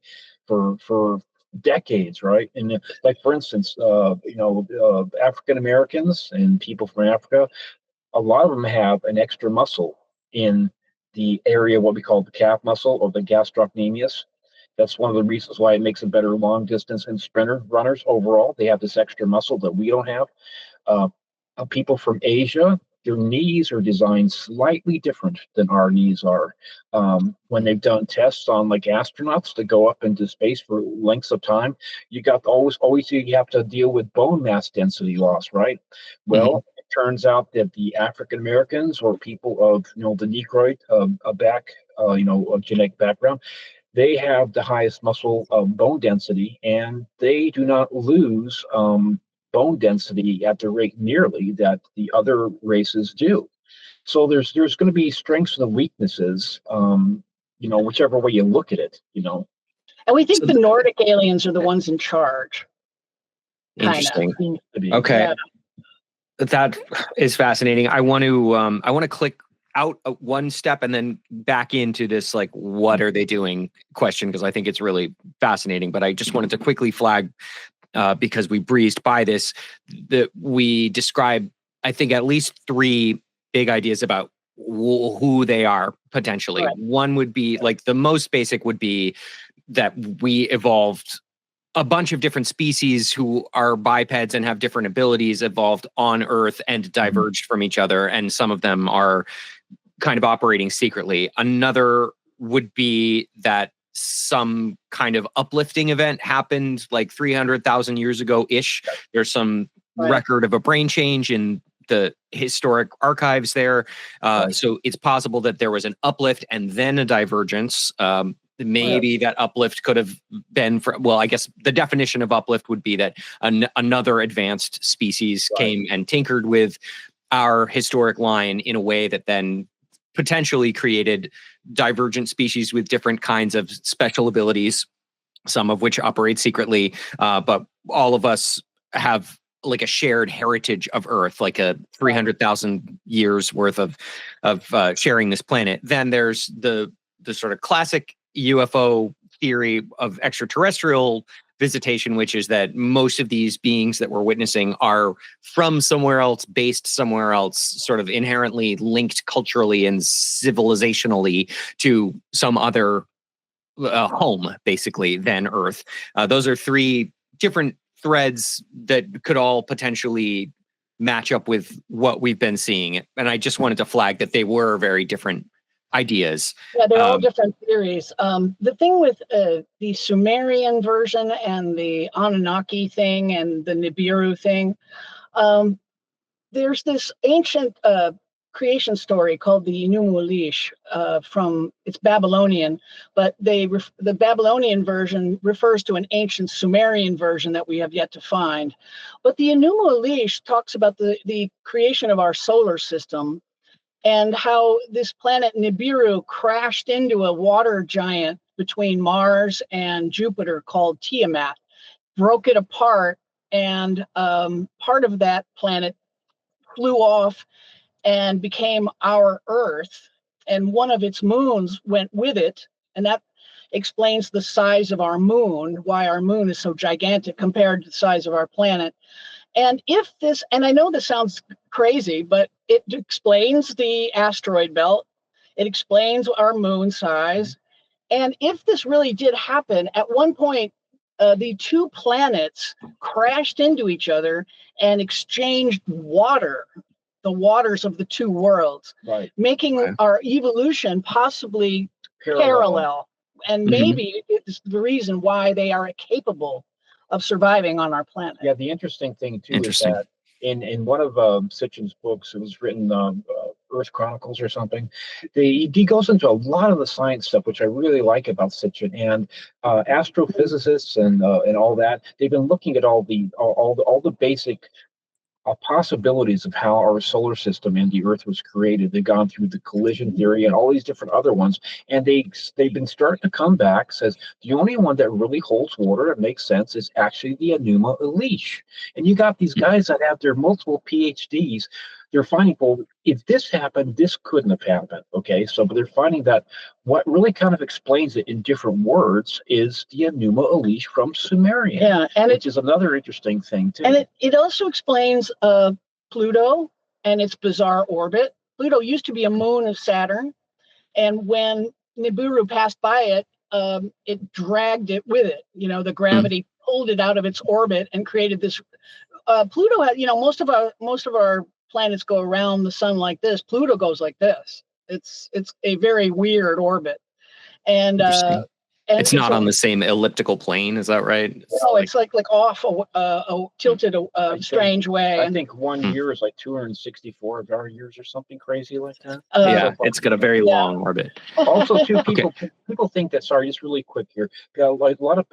for decades, right? And like, for instance, African Americans and people from Africa, a lot of them have an extra muscle in the area, what we call the calf muscle, or the gastrocnemius. That's one of the reasons why it makes a better long distance and sprinter runners overall. They have this extra muscle that we don't have. People from Asia, their knees are designed slightly different than our knees are. When they've done tests on like astronauts to go up into space for lengths of time, you got always you have to deal with bone mass density loss, right? Well, it turns out that the African Americans or people of the Negroid genetic background, they have the highest muscle bone density, and they do not lose bone density at the rate nearly that the other races do. So there's going to be strengths and weaknesses, whichever way you look at it. And we think the Nordic aliens are the ones in charge. Interesting. Okay. Yeah. That is fascinating. I want to click out one step and then back into this, like, what are they doing question, because I think it's really fascinating. But I just wanted to quickly flag, because we breezed by this, that we describe, I think, at least 3 big ideas about who they are potentially. Right. One would be, like, the most basic would be that we evolved a bunch of different species who are bipeds and have different abilities, evolved on Earth and diverged from each other. And some of them are kind of operating secretly. Another would be that some kind of uplifting event happened like 300,000 years ago-ish. There's some record of a brain change in the historic archives there. So it's possible that there was an uplift and then a divergence. Maybe that uplift could have been I guess the definition of uplift would be that another advanced species came and tinkered with our historic line in a way that then potentially created divergent species with different kinds of special abilities, some of which operate secretly. But all of us have like a shared heritage of Earth, like a 300,000 years worth of sharing this planet. Then there's the sort of classic UFO theory of extraterrestrial visitation, which is that most of these beings that we're witnessing are from somewhere else, based somewhere else, sort of inherently linked culturally and civilizationally to some other home, basically, than Earth. Those are 3 different threads that could all potentially match up with what we've been seeing. And I just wanted to flag that they were very different ideas. Yeah, they're all different theories. The thing with the Sumerian version and the Anunnaki thing and the Nibiru thing, there's this ancient creation story called the Enuma Elish. It's Babylonian, but the Babylonian version refers to an ancient Sumerian version that we have yet to find. But the Enuma Elish talks about the creation of our solar system, and how this planet Nibiru crashed into a water giant between Mars and Jupiter called Tiamat, broke it apart, and part of that planet flew off and became our Earth, and one of its moons went with it, and that explains the size of our moon, why our moon is so gigantic compared to the size of our planet. And and I know this sounds crazy, but it explains the asteroid belt. It explains our moon size. And if this really did happen, at one point, the 2 planets crashed into each other and exchanged water, the waters of the 2 worlds, making our evolution possibly parallel. And maybe it's the reason why they are capable of surviving on our planet. Yeah, the interesting thing too is that in one of Sitchin's books, it was written Earth Chronicles or something. He goes into a lot of the science stuff, which I really like about Sitchin, and astrophysicists and all that. They've been looking at all the basic possibilities of how our solar system and the Earth was created. They've gone through the collision theory and all these different other ones, and they've been starting to come back. Says the only one that really holds water and makes sense is actually the Enuma Elish. And you got these guys that have their multiple PhDs. They're finding, well, if this happened, this couldn't have happened. Okay, but they're finding that what really kind of explains it in different words is the Enuma Elish from Sumerian. Yeah, and which is another interesting thing too. And it also explains Pluto and its bizarre orbit. Pluto used to be a moon of Saturn, and when Nibiru passed by it, it dragged it with it. The gravity pulled it out of its orbit and created this. Pluto had, most of our planets go around the sun like this. Pluto goes like this. It's a very weird orbit, and Interesting. and It's not on the same elliptical plane, is that right? It's like off tilted strange way. I think 1 year is like 264 of our years or something crazy like that. Yeah, it's got a very long orbit. Also, too, people think that. Sorry, just really quick here. Like a lot of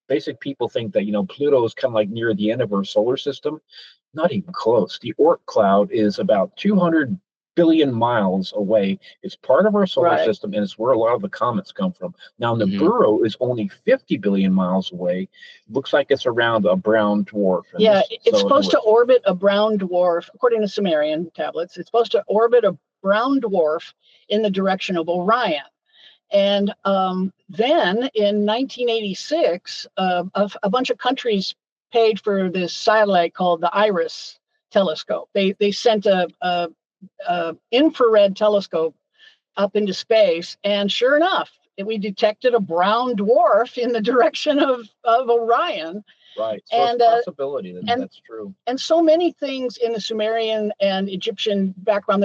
basic people think that Pluto is kind of like near the end of our solar system. Not even close. The Oort cloud is about 200 billion miles away. It's part of our solar system, and it's where a lot of the comets come from. Now, Nibiru is only 50 billion miles away. Looks like it's around a brown dwarf. It's supposed to orbit a brown dwarf, according to Sumerian tablets. It's supposed to orbit a brown dwarf in the direction of Orion. And then in 1986, a bunch of countries paid for this satellite called the IRIS telescope. They sent a infrared telescope up into space, and sure enough, we detected a brown dwarf in the direction of Orion. Right. So it's a possibility that's true. And so many things in the Sumerian and Egyptian background,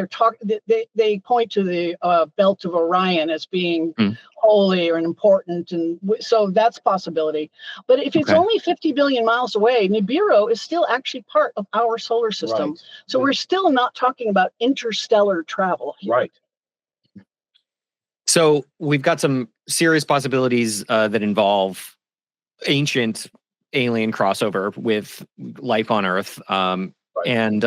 they point to the belt of Orion as being holy or important, and so that's a possibility. But if it's only 50 billion miles away, Nibiru is still actually part of our solar system. Right. So we're still not talking about interstellar travel here. Right. So we've got some serious possibilities that involve ancient alien crossover with life on Earth. And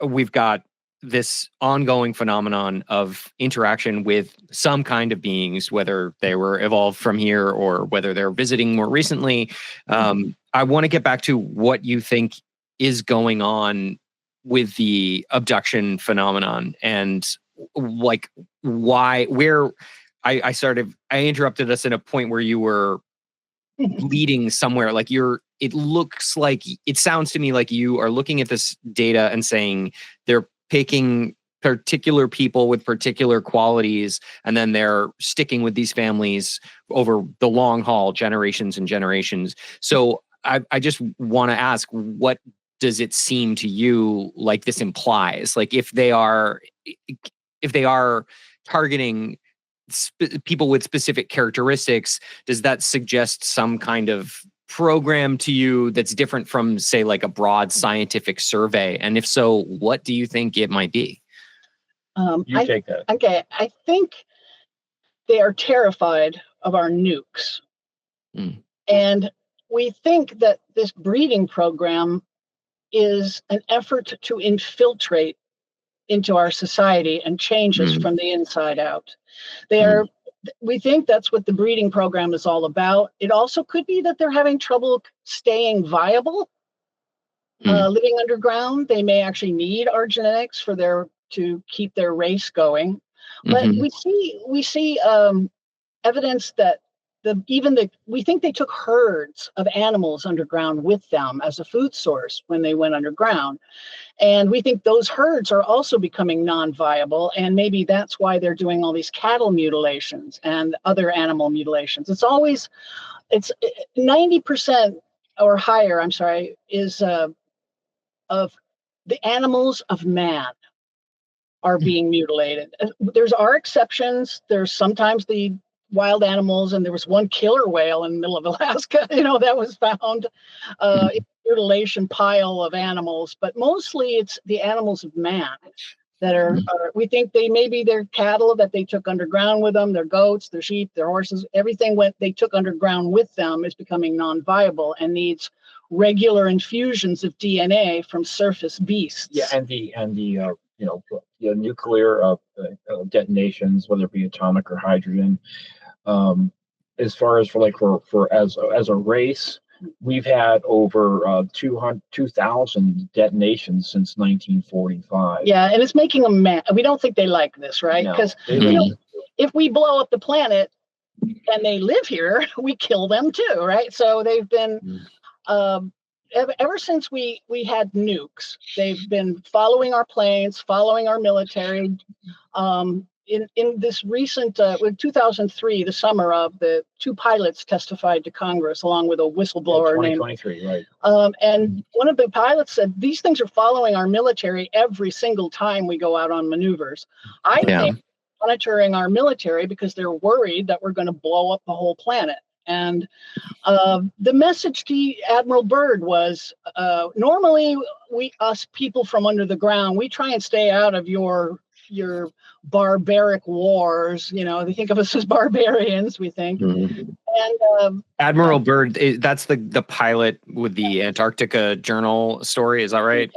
we've got this ongoing phenomenon of interaction with some kind of beings, whether they were evolved from here or whether they're visiting more recently. I want to get back to what you think is going on with the abduction phenomenon, and like I interrupted us at a point where you were leading somewhere. Like it sounds to me like you are looking at this data and saying they're picking particular people with particular qualities, and then they're sticking with these families over the long haul, generations and generations. So I just want to ask, what does it seem to you like this implies? Like if they are targeting people with specific characteristics, does that suggest some kind of program to you that's different from, say, like a broad scientific survey? And if so, what do you think it might be? You take that. Okay, I think they are terrified of our nukes. And we think that this breeding program is an effort to infiltrate into our society and change us from the inside out. We think that's what the breeding program is all about. It also could be that they're having trouble staying viable, living underground. They may actually need our genetics to keep their race going. But we see evidence that we think they took herds of animals underground with them as a food source when they went underground. And we think those herds are also becoming non-viable, and maybe that's why they're doing all these cattle mutilations and other animal mutilations. It's 90% or higher, is of the animals of man are being mutilated. There are exceptions. There's sometimes the wild animals, and there was one killer whale in the middle of Alaska, that was found in a mutilation pile of animals, but mostly it's the animals of man that are we think they're cattle that they took underground with them, their goats, their sheep, their horses, everything they took underground with them is becoming non-viable and needs regular infusions of DNA from surface beasts. Yeah, and the nuclear detonations, whether it be atomic or hydrogen. As far as as a race, we've had over 2,000 detonations since 1945. Yeah, and it's making them mad. We don't think they like this, right? Because if we blow up the planet and they live here, we kill them too, right? So they've been ever since we had nukes, they've been following our planes, following our military. in this recent, in 2003, the summer of, the two pilots testified to Congress along with a whistleblower named 2023, right? And one of the pilots said, these things are following our military every single time we go out on maneuvers. I think monitoring our military because they're worried that we're going to blow up the whole planet. And the message to Admiral Byrd was, normally us people from under the ground, we try and stay out of your barbaric wars. You know, they think of us as barbarians, we think. Mm-hmm. And Admiral Byrd, that's the pilot with the Antarctica Journal story. Is that right?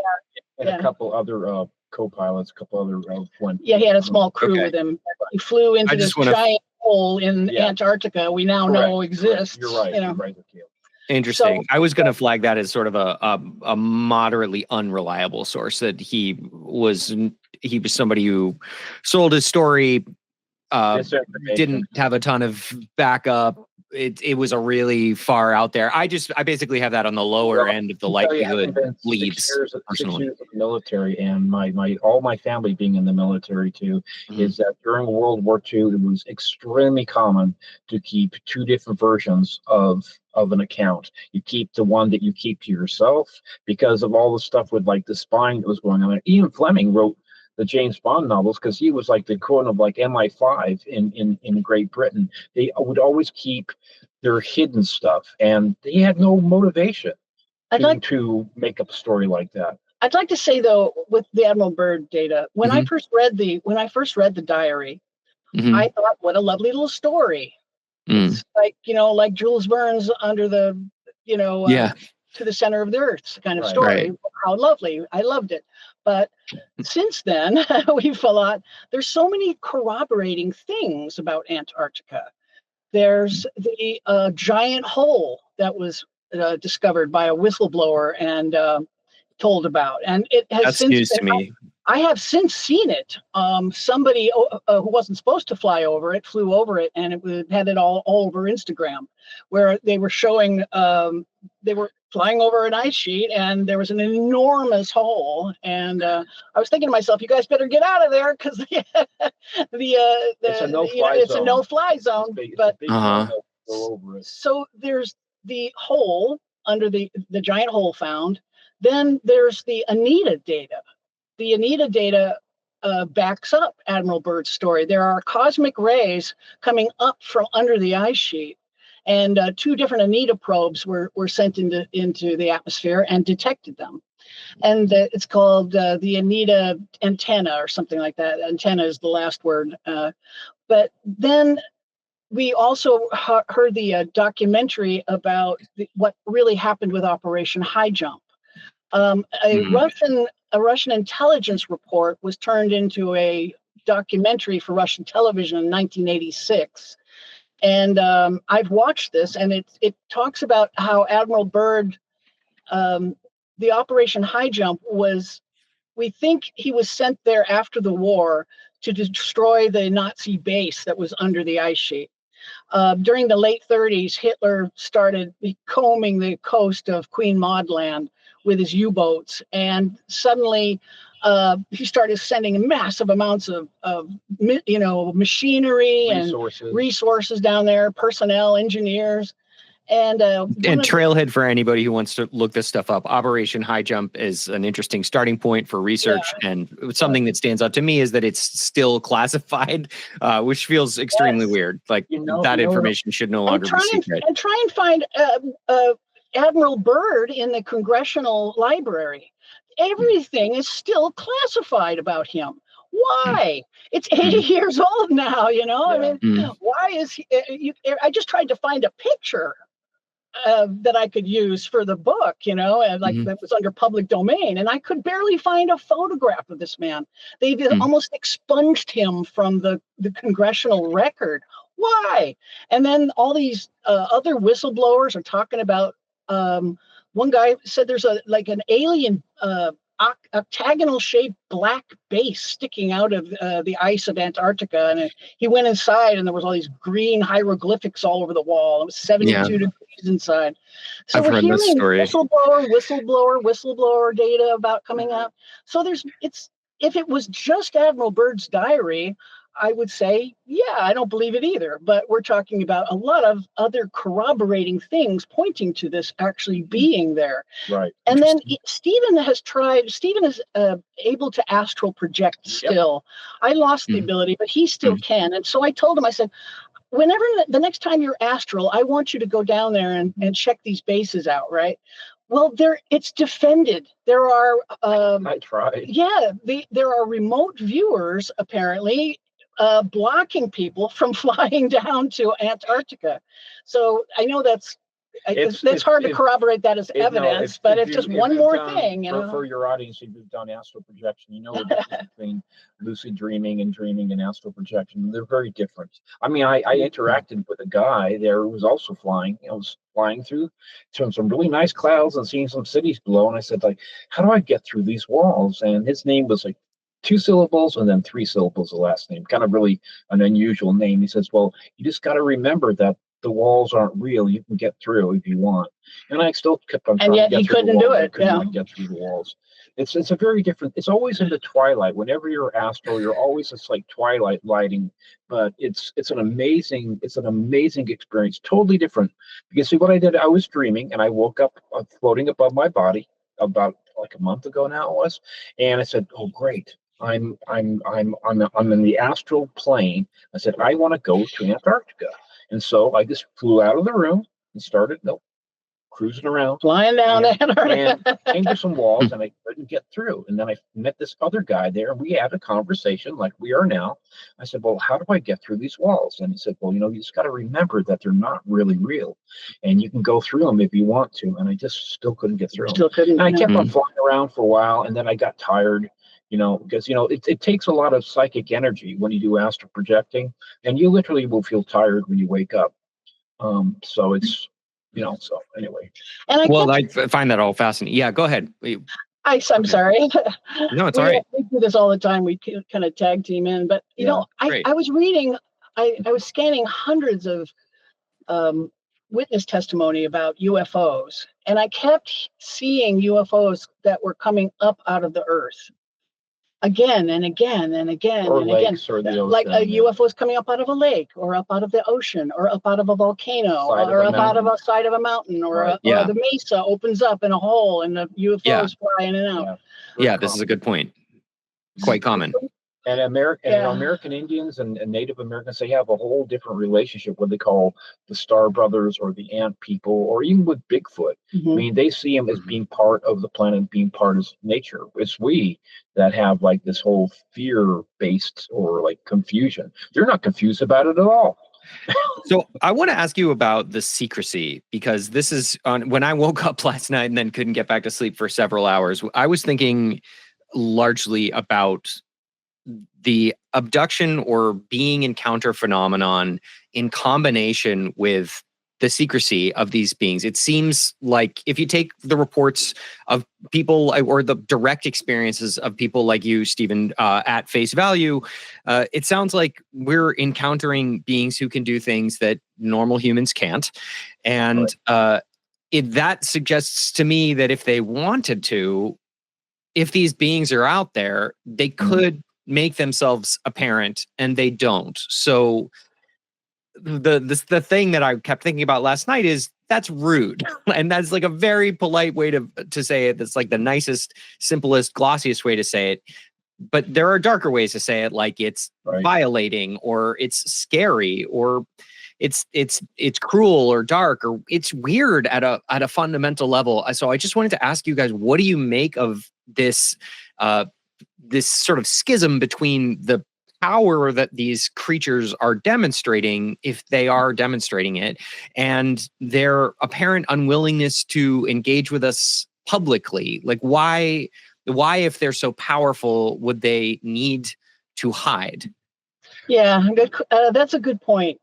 And a couple other co-pilots, a couple other one. Yeah, he had a small crew with him. He flew into this giant hole in Antarctica we now know exists. You're right. You know. You're right. Interesting. So, I was going to flag that as sort of a moderately unreliable source, that he was somebody who sold his story, didn't have a ton of backup. It was a really far out there. I basically have that on the lower end of the likelihood leads. 6 years of the military, and all my family being in the military too, is that during World War II, it was extremely common to keep 2 different versions of an account. You keep the one that you keep to yourself because of all the stuff with like the spying that was going on. Ian Fleming wrote the James Bond novels because he was like the equivalent of like MI5 in Great Britain. They would always keep their hidden stuff, and they had no motivation to make up a story like that. I'd like to say though, with the Admiral Byrd data, when I first read the diary, I thought, what a lovely little story. It's like, like Jules Verne's Under the, to the Center of the Earth kind of story. Right. How lovely. I loved it. But since then, we've a lot. There's so many corroborating things about Antarctica. There's the giant hole that was discovered by a whistleblower and told about, and it has That's news to me. I have since seen it. Somebody who wasn't supposed to fly over it flew over it, and it had it all over Instagram, where they were showing they were flying over an ice sheet, and there was an enormous hole. And I was thinking to myself, you guys better get out of there because it's a no-fly zone. But so there's the hole under the giant hole found. Then there's the Anita data. The Anita data backs up Admiral Byrd's story. There are cosmic rays coming up from under the ice sheet, and 2 different Anita probes were sent into the atmosphere and detected them. And it's called the Anita antenna or something like that. Antenna is the last word. But then we also heard the documentary about what really happened with Operation High Jump. A Russian intelligence report was turned into a documentary for Russian television in 1986. And I've watched this, and it talks about how Admiral Byrd, the Operation High Jump we think he was sent there after the war to destroy the Nazi base that was under the ice sheet. During the late 30s, Hitler started combing the coast of Queen Maud Land with his U-boats, and suddenly he started sending massive amounts of machinery and resources down there, personnel, engineers, and trailhead for anybody who wants to look this stuff up. Operation High Jump is an interesting starting point for research, and something that stands out to me is that it's still classified, which feels extremely weird. Like that information should no longer be secret. And try and find Admiral Byrd in the Congressional Library. Everything is still classified about him. Why? It's 80 years old now, I mean, why is he? I just tried to find a picture that I could use for the book, and that was under public domain, and I could barely find a photograph of this man. They've almost expunged him from the congressional record. Why? And then all these other whistleblowers are talking about. One guy said there's an alien octagonal shaped black base sticking out of the ice of Antarctica, and he went inside, and there was all these green hieroglyphics all over the wall. It was 72 degrees inside. So I've we're heard hearing this story. whistleblower data about coming out. So if it was just Admiral Byrd's diary, I would say, yeah, I don't believe it either. But we're talking about a lot of other corroborating things pointing to this actually being there. Right. And then Stephen is able to astral project still. I lost the ability, but he still can. And so I told him, I said, whenever the next time you're astral, I want you to go down there and check these bases out, right? Well, it's defended. There are I tried. Yeah, there are remote viewers apparently blocking people from flying down to Antarctica. So I know that's hard to corroborate that as evidence, but it's just one more thing. For your audience, if you've done astral projection, you know the difference between lucid dreaming and astral projection. They're very different. I mean, I interacted with a guy there who was also flying. I was flying through some really nice clouds and seeing some cities below. And I said, like, how do I get through these walls? And his name was like 2 syllables and then 3 syllables, the last name, kind of really an unusual name. He says, well, you just got to remember that the walls aren't real. You can get through if you want. And I still kept on trying to get through the walls. And yet he couldn't do it. I could not get through the walls. It's a very different, it's always in the twilight. Whenever you're astral, you're always just like twilight lighting, but it's an amazing experience, totally different. Because see what I did, I was dreaming and I woke up floating above my body about like a month ago now it was. And I said, oh great. I'm in the astral plane. I said, I want to go to Antarctica. And so I just flew out of the room and started cruising around. Flying down to Antarctica. And came to some walls and I couldn't get through. And then I met this other guy there and we had a conversation like we are now. I said, well, how do I get through these walls? And he said, well, you just got to remember that they're not really real. And you can go through them if you want to. And I just still couldn't get through them. Still couldn't. And I kept on flying around for a while and then I got tired. Because, it takes a lot of psychic energy when you do astral projecting, and you literally will feel tired when you wake up. So it's, so anyway. And I find that all fascinating. Yeah, go ahead. I'm sorry. No, it's all right. We do this all the time. We kind of tag team in, but I was reading, I was scanning hundreds of witness testimony about UFOs, and I kept seeing UFOs that were coming up out of the earth. Again and again and again or and lakes again, or the ocean, like a UFO is coming up out of a lake, or up out of the ocean, or up out of a volcano, or up out of a side of a mountain, or the mesa opens up in a hole, and the UFOs fly in and out. Yeah, this is a good point. Quite common. And American Indians and Native Americans, they have a whole different relationship, what they call the Star Brothers or the Ant People, or even with Bigfoot. Mm-hmm. I mean, they see him as being part of the planet, being part of nature. It's we that have like this whole fear-based or like confusion. They're not confused about it at all. So I want to ask you about the secrecy, because this is when I woke up last night and then couldn't get back to sleep for several hours. I was thinking largely about the abduction or being encounter phenomenon in combination with the secrecy of these beings. It seems like if you take the reports of people or the direct experiences of people like you, Stephen, at face value, it sounds like we're encountering beings who can do things that normal humans can't. And that suggests to me that if they wanted to, if these beings are out there, they could make themselves apparent, and they don't. So the thing that I kept thinking about last night is that's rude. And that's like a very polite way to say it. That's like the nicest, simplest, glossiest way to say it. But there are darker ways to say it, like it's violating, or it's scary, or it's cruel or dark, or it's weird at a fundamental level. So I just wanted to ask you guys, what do you make of this this sort of schism between the power that these creatures are demonstrating, if they are demonstrating it, and their apparent unwillingness to engage with us publicly? Like, why, if they're so powerful, would they need to hide? Yeah, that's a good point.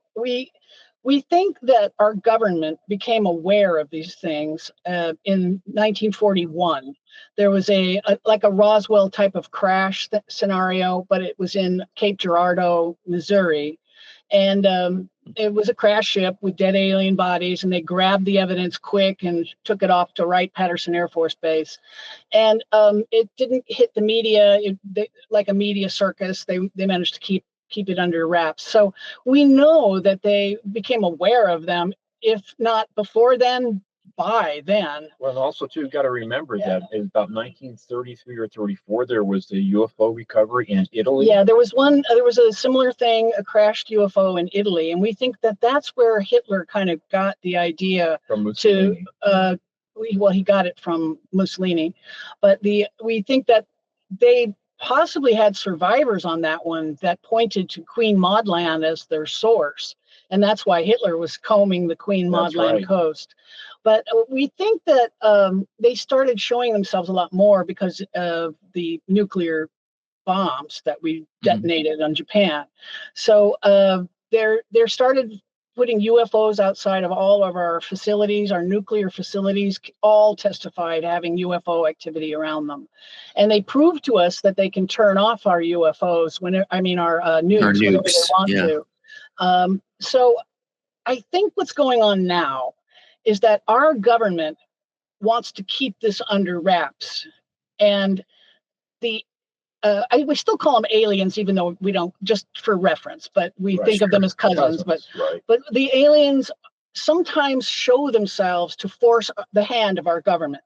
We think that our government became aware of these things in 1941. There was a Roswell type of crash scenario, but it was in Cape Girardeau, Missouri. And it was a crash ship with dead alien bodies, and they grabbed the evidence quick and took it off to Wright-Patterson Air Force Base. And it didn't hit the media like a media circus. They managed to keep keep it under wraps. So we know that they became aware of them, if not before then, by then. Well, and also too, got to remember that in about 1933 or 34, there was the UFO recovery in Italy. Yeah, there was a similar thing, a crashed UFO in Italy, and we think that that's where Hitler kind of got the idea From Mussolini. He got it from Mussolini, but we think that they possibly had survivors on that one that pointed to Queen Maud Land as their source, and that's why Hitler was combing the Queen Maud Land coast. But we think that they started showing themselves a lot more because of the nuclear bombs that we detonated on Japan. So they're started putting UFOs outside of all of our facilities. Our nuclear facilities all testified having UFO activity around them, and they proved to us that they can turn off our UFOs our nukes whenever they want to. So I think what's going on now is that our government wants to keep this under wraps, and we still call them aliens, even though we don't, just for reference, but we think of them as cousins. But the aliens sometimes show themselves to force the hand of our government.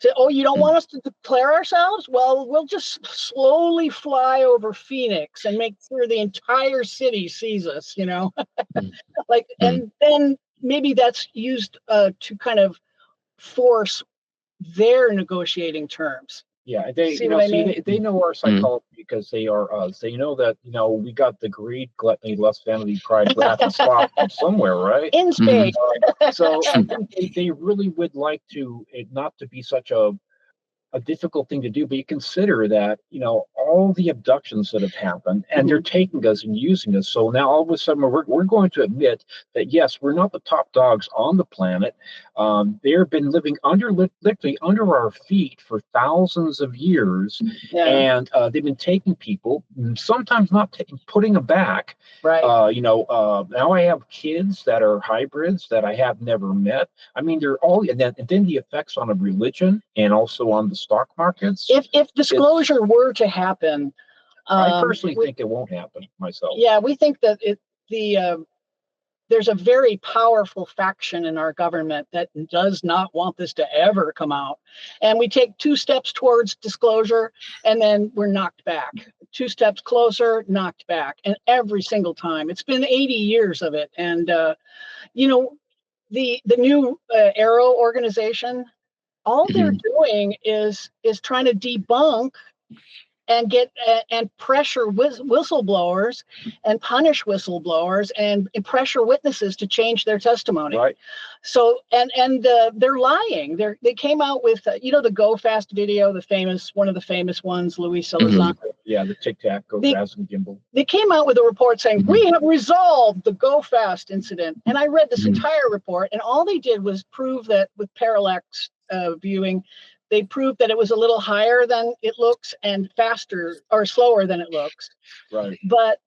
Say, oh, you don't want us to declare ourselves? Well, we'll just slowly fly over Phoenix and make sure the entire city sees us, and then maybe that's used to kind of force their negotiating terms. Yeah, they know our psychology because they are us. They know that we got the greed, gluttony, lust, vanity, pride, wrath, and sloth from somewhere, right? In space. So I think they really would like it not to be such a difficult thing to do, but you consider that all the abductions that have happened, and they're taking us and using us. So now all of a sudden we're going to admit that yes, we're not the top dogs on the planet. They've been living literally under our feet for thousands of years, and they've been taking people, sometimes not putting them back. Right. Now I have kids that are hybrids that I have never met. I mean, they're all, and then the effects on a religion and also on the stock markets. If disclosure were to happen, I personally think it won't happen myself. Yeah, we think that there's a very powerful faction in our government that does not want this to ever come out. And we take 2 steps towards disclosure and then we're knocked back. 2 steps closer, knocked back. And every single time. It's been 80 years of it. And, the new Arrow organization, all they're doing is trying to debunk and get and pressure whistleblowers and punish whistleblowers and pressure witnesses to change their testimony. Right. So and they're lying. They came out with the Go Fast video, one of the famous ones, Luis Elizondo. Yeah, the Tic Tac, Go Fast and Gimbal. They came out with a report saying we have resolved the Go Fast incident, and I read this entire report, and all they did was prove that with parallax viewing. They proved that it was a little higher than it looks and faster or slower than it looks. Right. But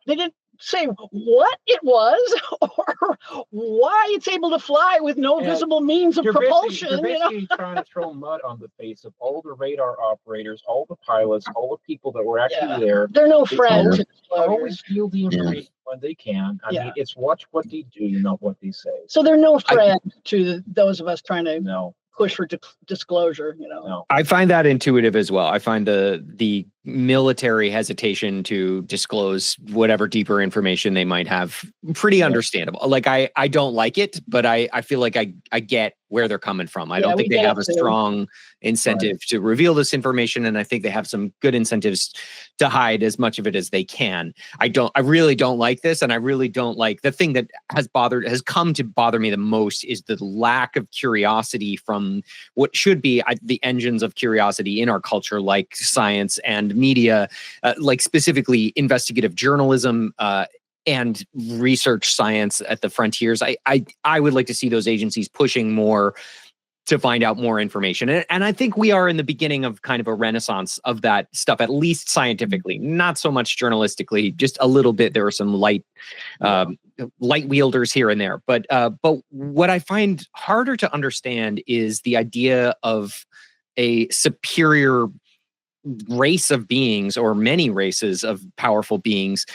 they didn't say what it was or why it's able to fly with no visible means of propulsion. They're basically trying to throw mud on the face of all the radar operators, all the pilots, all the people that were actually there. They're no friends. They always steal the information when they can. I mean, it's watch what they do, not what they say. So they're no friend to those of us trying to push for disclosure. I find that intuitive as well. I find the military hesitation to disclose whatever deeper information they might have pretty understandable. Like I don't like it, but I feel like I get where they're coming from. I don't think they have a strong incentive to reveal this information, and I think they have some good incentives to hide as much of it as they can. I really don't like this, and I really don't like the thing that has come to bother me the most is the lack of curiosity from what should be the engines of curiosity in our culture, like science and media, like specifically investigative journalism and research science at the frontiers. I would like to see those agencies pushing more to find out more information. And I think we are in the beginning of kind of a renaissance of that stuff, at least scientifically, not so much journalistically, just a little bit. There are some light wielders here and there. But what I find harder to understand is the idea of a superior race of beings, or many races of powerful beings,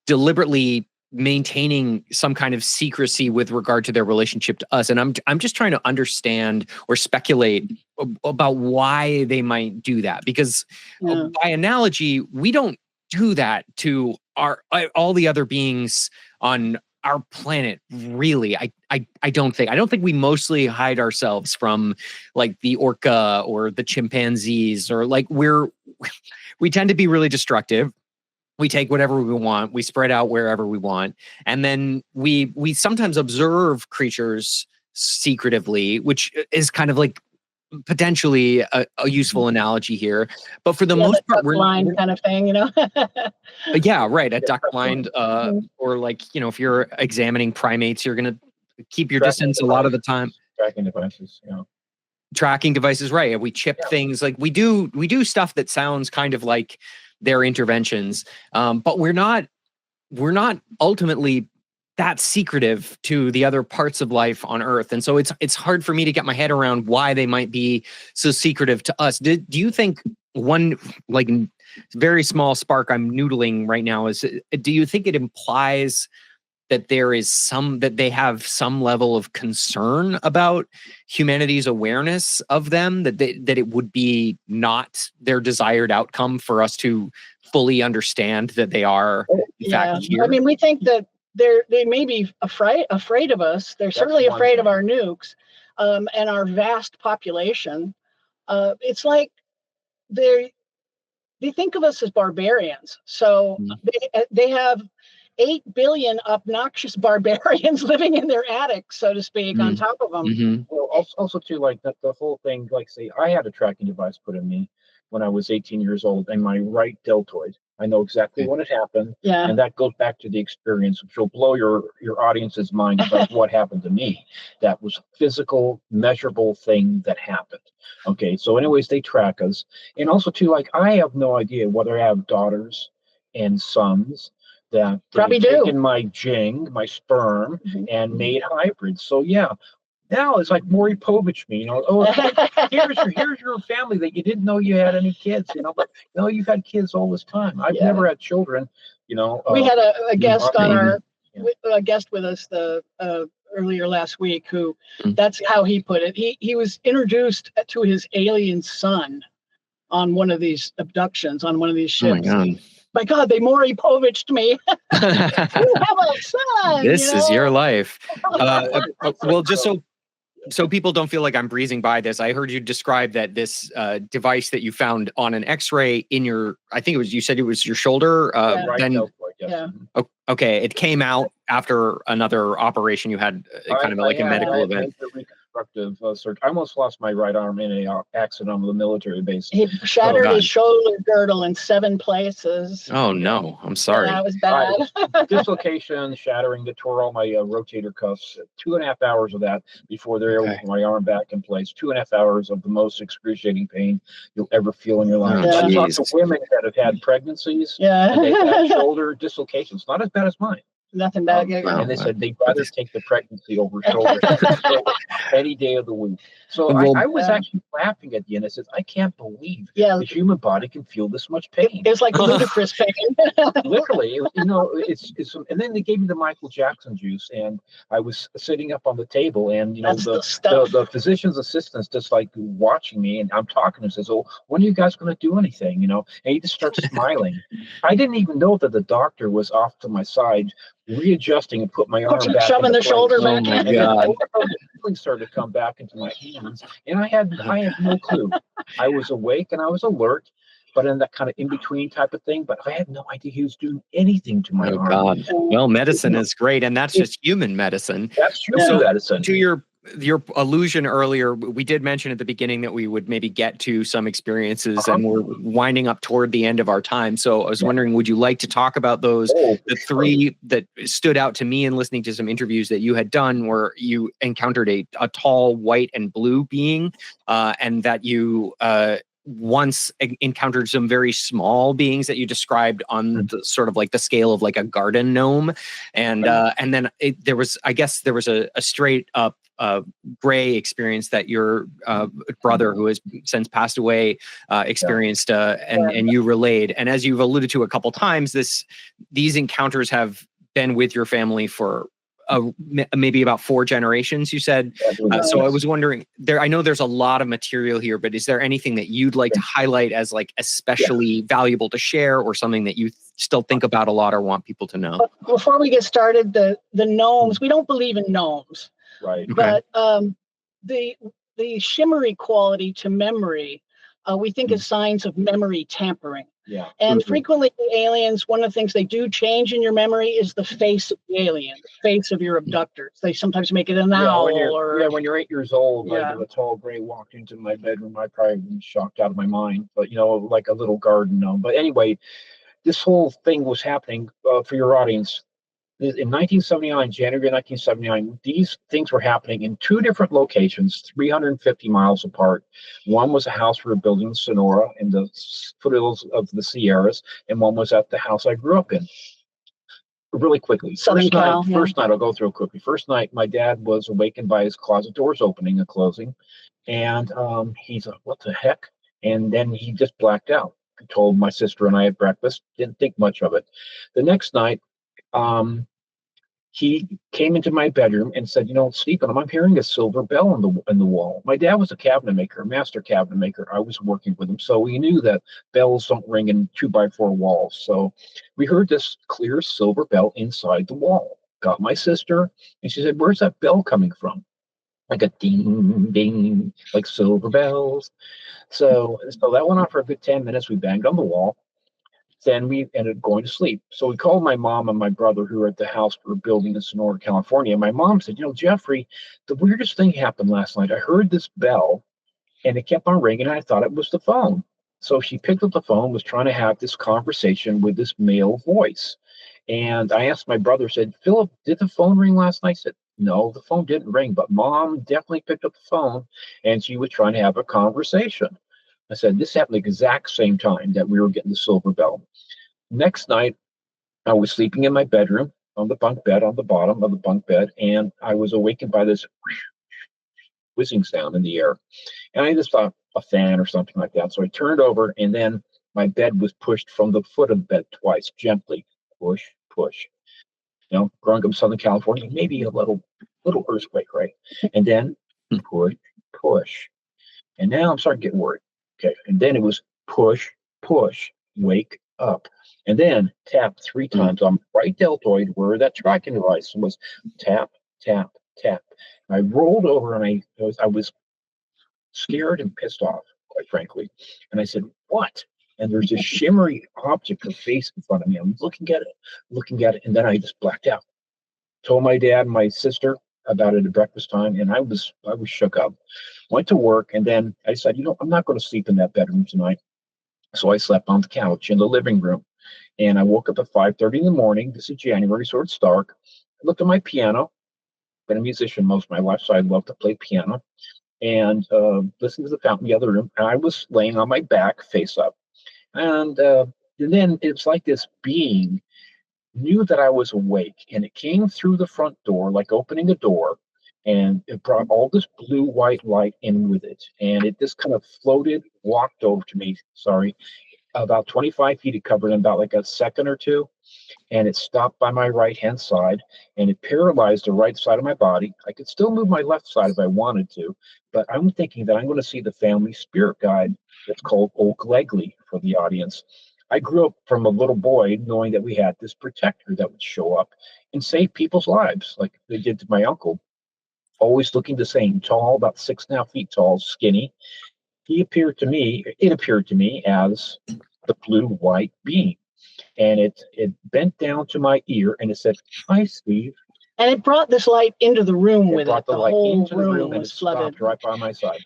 deliberately maintaining some kind of secrecy with regard to their relationship to us. And I'm just trying to understand or speculate about why they might do that, because by analogy, we don't do that to all the other beings on our planet, really. I don't think we mostly hide ourselves from like the orca or the chimpanzees, or like we tend to be really destructive. We take whatever we want, we spread out wherever we want, and then we sometimes observe creatures secretively, which is kind of like potentially a useful analogy here. But for the most part, we're blind kind of thing, you know. Yeah, right. A duck blind, or like, you know, if you're examining primates, you're gonna keep your distance a lot of the time. Tracking devices, you know. Tracking devices, right? We chip things, like we do stuff that sounds kind of like their interventions, but we're not ultimately that secretive to the other parts of life on Earth. And so it's hard for me to get my head around why they might be so secretive to us. Do you think, one like very small spark I'm noodling right now, is, do you think it implies that they have some level of concern about humanity's awareness of them, that it would be not their desired outcome for us to fully understand that they are in fact here? I mean, we think that they may be afraid of us. They're certainly afraid of our nukes, and our vast population. It's like they think of us as barbarians. So they have 8 billion obnoxious barbarians living in their attic, so to speak, on top of them. Well, also too, like that, the whole thing, like, say, I had a tracking device put in me when I was 18 years old, and my right deltoid. I know exactly when it happened, and that goes back to the experience, which will blow your audience's mind about what happened to me. That was a physical, measurable thing that happened. Okay, so anyways, they track us, and also too, like, I have no idea whether I have daughters and sons that probably taken my my sperm, and made hybrids. So yeah, now it's like Maury Povich me, you know. Oh, here's your family that you didn't know you had any kids, you know. But no, you've had kids all this time. I've never had children, you know. We had a guest a guest with us earlier last week who that's how he put it. He was introduced to his alien son on one of these abductions on one of these ships. Oh my God, they Maury Povich me. You have a son. This is your life. Well, just so people don't feel like I'm breezing by this, I heard you describe that this device that you found on an X-ray in your, I think you said it was your shoulder. Okay, it came out after another operation you had, kind of like a medical event. Reconstructive I almost lost my right arm in a accident on the military base. He shattered his shoulder girdle in 7 places. Oh no, I'm sorry. That was bad. Dislocation, shattering, that tore all my rotator cuffs. 2.5 hours of that before they're able to put my arm back in place. 2.5 hours of the most excruciating pain you'll ever feel in your life. I talked to women that have had pregnancies. And they've had shoulder dislocations. Not as bad as mine. Nothing bad. And they said they'd rather take the pregnancy over shoulder any day of the week. So I was actually laughing at the end. I said, I can't believe the human body can feel this much pain. It's like ludicrous pain. Literally, you know, it's and then they gave me the Michael Jackson juice, and I was sitting up on the table, and you know, the physician's assistant's just like watching me, and I'm talking and says, "Oh, when are you guys going to do anything?" You know, and he just starts smiling. I didn't even know that the doctor was off to my side, readjusting and put my arm back, shoving the shoulder back. Oh my God! Feelings started to come back into my hands, and I had no clue. I was awake and I was alert, but in that kind of in between type of thing. But I had no idea he was doing anything to my arm. God! Well, medicine is great, and that's just human medicine. That's human medicine. To your allusion earlier, we did mention at the beginning that we would maybe get to some experiences, and we're winding up toward the end of our time. So I was wondering, would you like to talk about those, the 3 that stood out to me in listening to some interviews that you had done, where you encountered a tall white and blue being, and that you once encountered some very small beings that you described on the sort of like the scale of like a garden gnome, and then there was a straight up gray experience that your brother, who has since passed away, experienced, and you relayed. And as you've alluded to a couple times, these encounters have been with your family for maybe about 4 generations, you said. So I was wondering, I know there's a lot of material here, but is there anything that you'd like to highlight as like especially valuable to share, or something that you still think about a lot or want people to know? Before we get started, the gnomes, we don't believe in gnomes. Right. But the shimmery quality to memory, we think is signs of memory tampering. Yeah. And frequently the aliens, one of the things they do change in your memory is the face of the alien, the face of your abductors. They sometimes make it an owl when you're 8 years old, like if a tall gray walked into my bedroom, I'd probably be shocked out of my mind. But like a little garden gnome. But anyway, this whole thing was happening for your audience. In 1979, January 1979, these things were happening in 2 different locations, 350 miles apart. One was a house we were building in Sonora in the foothills of the Sierras, and one was at the house I grew up in. Really quickly. First night, I'll go through it quickly. First night, my dad was awakened by his closet doors opening and closing, and he's like, "What the heck?" And then he just blacked out. He told my sister and I at breakfast, didn't think much of it. The next night, he came into my bedroom and said, Stephen, I'm hearing a silver bell in the wall. My dad was a cabinet maker, a master cabinet maker. I was working with him. So we knew that bells don't ring in 2x4 walls. So we heard this clear silver bell inside the wall. Got my sister, and she said, "Where's that bell coming from?" Like a ding, ding, like silver bells. So that went on for a good 10 minutes. We banged on the wall. Then we ended up going to sleep. So we called my mom and my brother, who were at the house we were building in Sonora, California. My mom said, Jeffrey, the weirdest thing happened last night. I heard this bell and it kept on ringing. And I thought it was the phone. So she picked up the phone, was trying to have this conversation with this male voice. And I asked my brother, said, "Philip, did the phone ring last night?" I said, "No, the phone didn't ring, but Mom definitely picked up the phone and she was trying to have a conversation." I said, "This happened the exact same time that we were getting the silver bell." Next night, I was sleeping in my bedroom on the bunk bed, on the bottom of the bunk bed, and I was awakened by this whizzing sound in the air. And I just thought a fan or something like that. So I turned over, and then my bed was pushed from the foot of the bed twice, gently. Push, push. Growing up in Southern California, maybe a little earthquake, right? And then push, push. And now I'm starting to get worried. Okay. And then it was push, push, wake up. And then tap 3 times on the right deltoid where that tracking device was. Tap, tap, tap. I rolled over and I was scared and pissed off, quite frankly. And I said, "What?" And there's this shimmery object, a face in front of me. I'm looking at it, and then I just blacked out. Told my dad and my sister about it at breakfast time, and I was shook up. Went to work, and then I said, I'm not going to sleep in that bedroom tonight. So I slept on the couch in the living room. And I woke up at 5:30 in the morning. This is January, so it's dark. I looked at my piano. Been a musician most of my life, so I love to play piano. And listened to the fountain in the other room. And I was laying on my back, face up. And then it's like this being knew that I was awake. And it came through the front door, like opening a door. And it brought all this blue-white light in with it. And it just kind of floated, walked over to me, about 25 feet. It covered in about like a second or two. And it stopped by my right-hand side. And it paralyzed the right side of my body. I could still move my left side if I wanted to. But I'm thinking that I'm going to see the family spirit guide that's called Oak Legley for the audience. I grew up from a little boy knowing that we had this protector that would show up and save people's lives like they did to my uncle. Always looking the same, tall, about 6.5 feet tall, skinny. It appeared to me as the blue-white being. And it bent down to my ear and it said, "Hi, Steve." And it brought this light into the room with it. The light whole into the room and it flooded. stopped right by my side,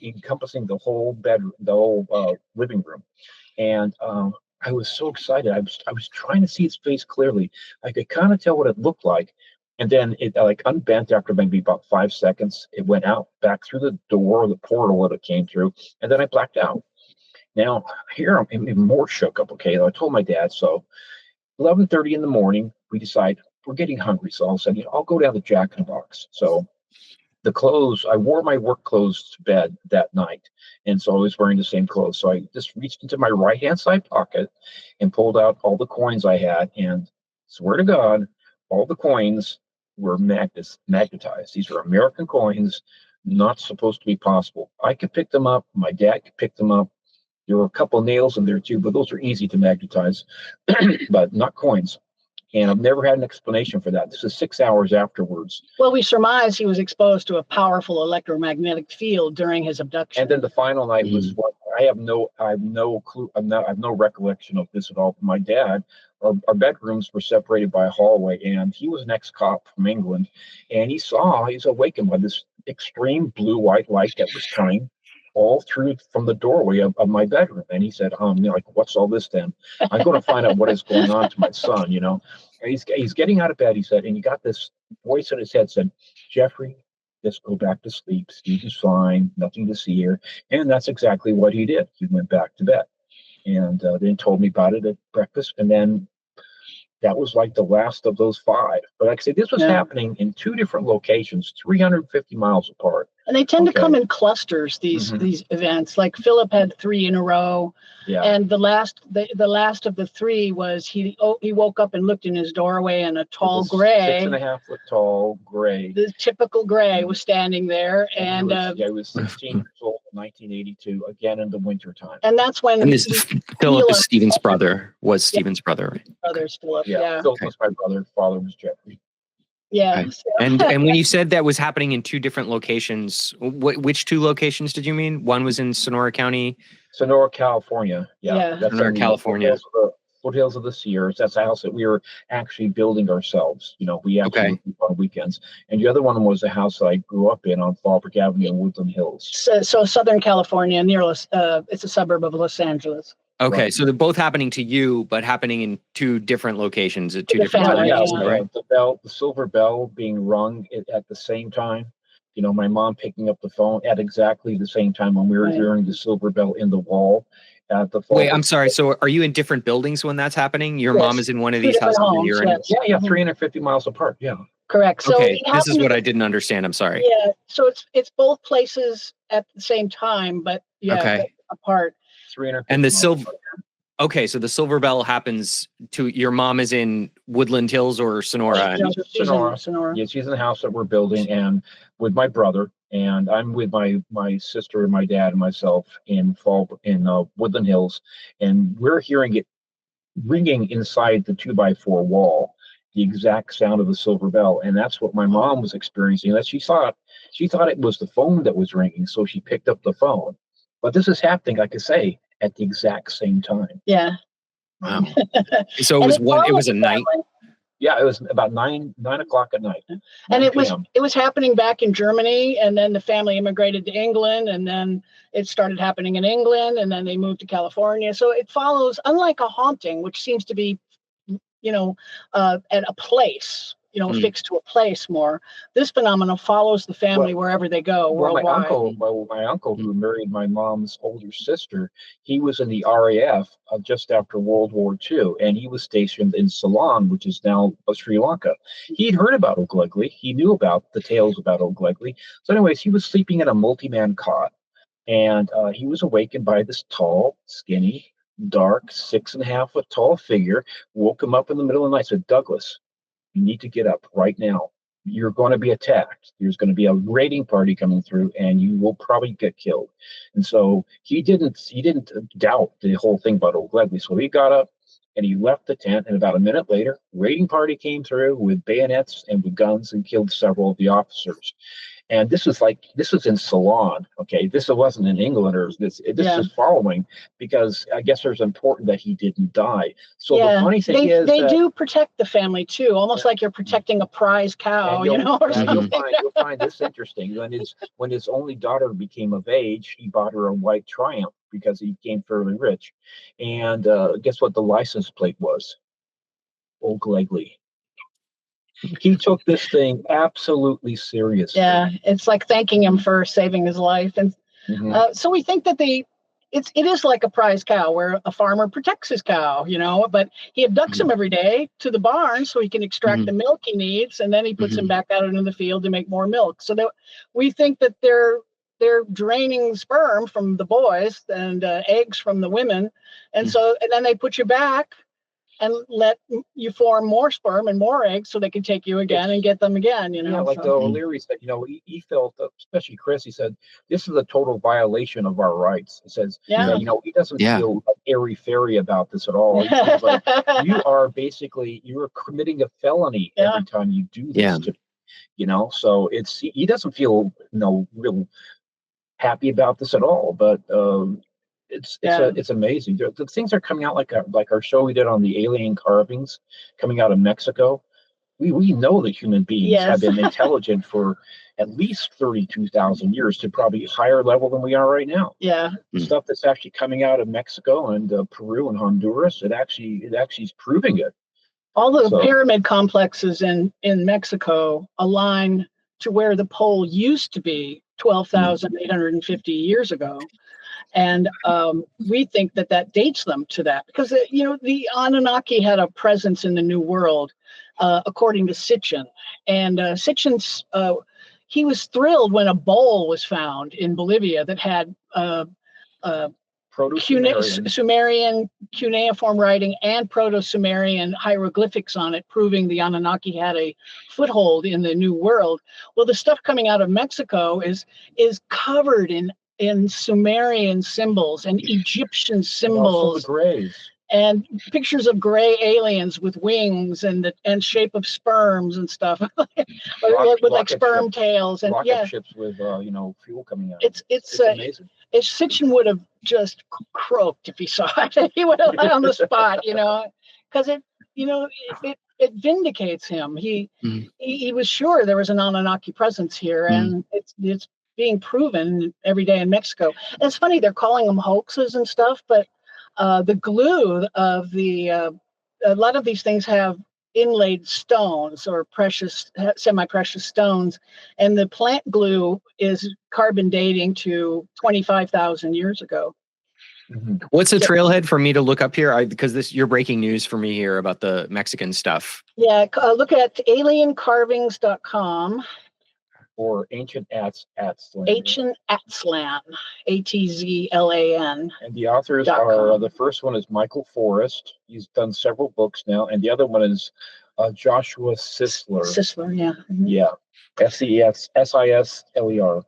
encompassing the whole bedroom, the whole living room. And I was so excited. I was trying to see its face clearly. I could kind of tell what it looked like. And then it like unbent after maybe about 5 seconds. It went out back through the door, the portal that it came through, and then I blacked out. Now, here I'm even more shook up. Okay, I told my dad. So 11:30 in the morning, we decide we're getting hungry. So I'll say, I'll go down to Jack in the Box. So the clothes, I wore my work clothes to bed that night. And so I was wearing the same clothes. So I just reached into my right hand side pocket and pulled out all the coins I had. And swear to God, all the coins were magnetized. These are American coins, not supposed to be possible. I could pick them up. My dad could pick them up. There were a couple of nails in there too, but those are easy to magnetize, but not coins. And I've never had an explanation for that. This is 6 hours afterwards. Well, we surmise he was exposed to a powerful electromagnetic field during his abduction. And then the final night was what I have no clue. I have no recollection of this at all. My dad, our bedrooms were separated by a hallway, and he was an ex-cop from England, and he was awakened by this extreme blue-white light that was coming all through from the doorway of my bedroom. And he said, like, what's all this then? I'm going to find out what is going on to my son, And he's getting out of bed, he said, and he got this voice in his head said, Jeffrey, just go back to sleep. Steve is fine, nothing to see here. And that's exactly what he did. He went back to bed and then told me about it at breakfast. And then that was like the last of those 5. But like I said, this was happening in 2 different locations, 350 miles apart. And they tend to come in clusters, these events. Like Philip had 3 in a row. Yeah. And the last of the 3 was he woke up and looked in his doorway, and a tall gray, 6.5 foot tall gray. The typical gray was standing there. And he was 16 years old in 1982, again in the wintertime. And that's when Philip is Stephen's brother, was Stephen's brother, right? Brother's Philip, yeah. Philip was my brother, father was Jeffrey. Yeah. Okay. And when you said that was happening in 2 different locations, which 2 locations did you mean? One was in Sonora County? Sonora, California. Yeah. That's Sonora, California. Foothills of the Sierras. That's a house that we were actually building ourselves. We actually on weekends. And the other one was a house that I grew up in on Fallbrook Avenue in Woodland Hills. So Southern California, it's a suburb of Los Angeles. Okay, right. So they're both happening to you, but happening in 2 different locations at 2 different times. Right? The silver bell being rung at the same time. My mom picking up the phone at exactly the same time when we were hearing the silver bell in the wall. At the Wait, I'm sorry. So are you in different buildings when that's happening? Your mom is in one of these houses. Homes, yeah, 350 miles apart. Yeah. Correct. So okay, this is what I didn't understand. I'm sorry. Yeah. So it's both places at the same time, but apart. And the silver. Okay, so the silver bell happens to your mom is in Woodland Hills or Sonora. Sonora. Yeah, she's in the house that we're building, and with my brother, and I'm with my sister and my dad and myself in Woodland Hills, and we're hearing it ringing inside the 2x4 wall, the exact sound of the silver bell, and that's what my mom was experiencing. That she thought it was the phone that was ringing, so she picked up the phone. But this is happening, like I say, at the exact same time. Yeah. Wow. So it was a night. Yeah, it was about 9 o'clock at night. And it was happening back in Germany, and then the family immigrated to England, and then it started happening in England, and then they moved to California. So it follows, unlike a haunting, which seems to be, at a place. Fixed to a place more. This phenomenon follows the family wherever they go worldwide. My uncle who married my mom's older sister, he was in the RAF just after World War II, and he was stationed in Ceylon, which is now Sri Lanka. He'd heard about Oglugly. He knew about the tales about Oglugly. So anyways, he was sleeping in a multi-man cot, and he was awakened by this tall, skinny, dark, 6.5 foot tall figure, woke him up in the middle of the night, said, Douglas, you need to get up right now. You're going to be attacked. There's going to be a raiding party coming through, and you will probably get killed. And so he didn't doubt the whole thing about Oglugly. So he got up and he left the tent. And about a minute later, raiding party came through with bayonets and with guns and killed several of the officers. And this was in Ceylon. Okay, this wasn't in England, or this is following, because I guess it was important that he didn't die. So the funny thing is they do protect the family too, almost like you're protecting a prize cow, or something. You'll find this interesting. When his only daughter became of age, he bought her a white Triumph because he became fairly rich. And guess what the license plate was? Oglugly. He took this thing absolutely seriously. Yeah, it's like thanking him for saving his life. And so we think that it is like a prize cow where a farmer protects his cow, but he abducts him every day to the barn so he can extract the milk he needs, and then he puts him back out into the field to make more milk. So that we think that they're draining sperm from the boys and eggs from the women, and then they put you back and let you form more sperm and more eggs so they can take you again and get them again, Yeah, like O'Leary said, he felt, especially Chris, he said, this is a total violation of our rights. He says, that, he doesn't feel like airy-fairy about this at all. He feels like you're committing a felony every time you do this so he doesn't feel, real happy about this at all, but it's amazing. The things are coming out like our show we did on the alien carvings coming out of Mexico. We know that human beings have been intelligent for at least 32,000 years to probably a higher level than we are right now. Yeah. The stuff that's actually coming out of Mexico and Peru and Honduras, it actually is proving it. All the pyramid complexes in Mexico align to where the pole used to be 12,850 years ago. And we think that dates them to that because, the Anunnaki had a presence in the New World, according to Sitchin. And Sitchin's, he was thrilled when a bowl was found in Bolivia that had Sumerian cuneiform writing and Proto-Sumerian hieroglyphics on it, proving the Anunnaki had a foothold in the New World. Well, the stuff coming out of Mexico is covered in Sumerian symbols and Egyptian symbols, the grays, and pictures of gray aliens with wings and shape of sperms and stuff, with like sperm tails and rocket ships with fuel coming out. It's amazing. Sitchin would have just croaked if he saw it. He would have died on the spot, because it vindicates him. He was sure there was an Anunnaki presence here, and it's being proven every day in Mexico. And it's funny, they're calling them hoaxes and stuff, but the glue of a lot of these things have inlaid stones or semi-precious stones, and the plant glue is carbon dating to 25,000 years ago. What's the trailhead for me to look up here? Because you're breaking news for me here about the Mexican stuff. Yeah, look at aliencarvings.com. Or Ancient Aztlan. Ancient Aztlan, Atzlan. And the authors are, the first one is Michael Forrest. He's done several books now. And the other one is Joshua Sisler. Sisler, yeah. Yeah. Sisler.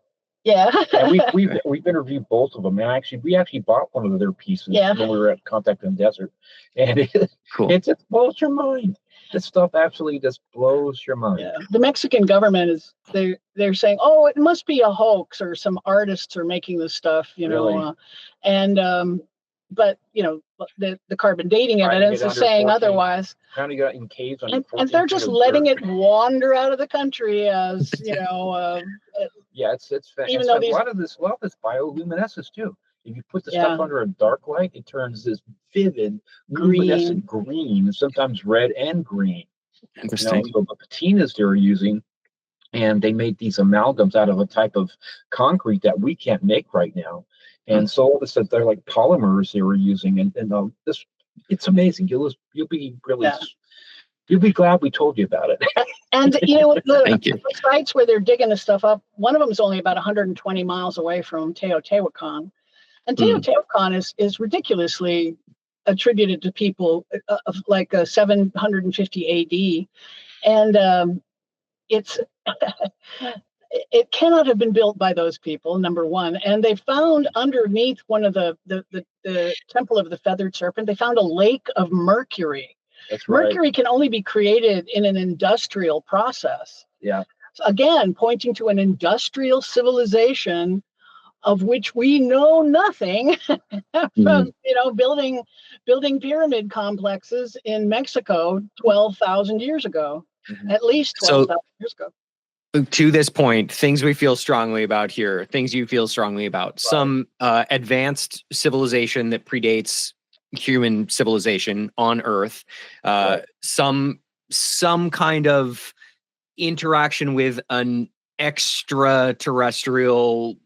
Yeah. And we've interviewed both of them. And we actually bought one of their pieces when we were at Contact in the Desert. And it blows your mind. This stuff absolutely just blows your mind. Yeah. The Mexican government they're saying, oh, it must be a hoax or some artists are making this stuff, Really? But the carbon dating evidence is saying otherwise. Kind of got in caves and they're just letting it wander out of the country as yeah, it's even though a lot of this bioluminescence too. If you put the stuff under a dark light, it turns this vivid luminescent green, sometimes red and green. Interesting. So the patinas they're using, and they made these amalgams out of a type of concrete that we can't make right now. And so all of a sudden, they're like polymers they were using, and this, it's amazing. You'll be really. You'll be glad we told you about it. And the sites where they're digging this stuff up, one of them is only about 120 miles away from Teotihuacan. And Teotihuacan is ridiculously attributed to people of like 750 AD. And it cannot have been built by those people, number one. And they found underneath one of the Temple of the Feathered Serpent, they found a lake of mercury. That's right. Mercury can only be created in an industrial process. Yeah. So again, pointing to an industrial civilization of which we know nothing from, building pyramid complexes in Mexico 12,000 years ago, at least 12,000 years ago. To this point, things we feel strongly about here, things you feel strongly about, right. Some advanced civilization that predates human civilization on Earth, right. Some kind of interaction with an extraterrestrial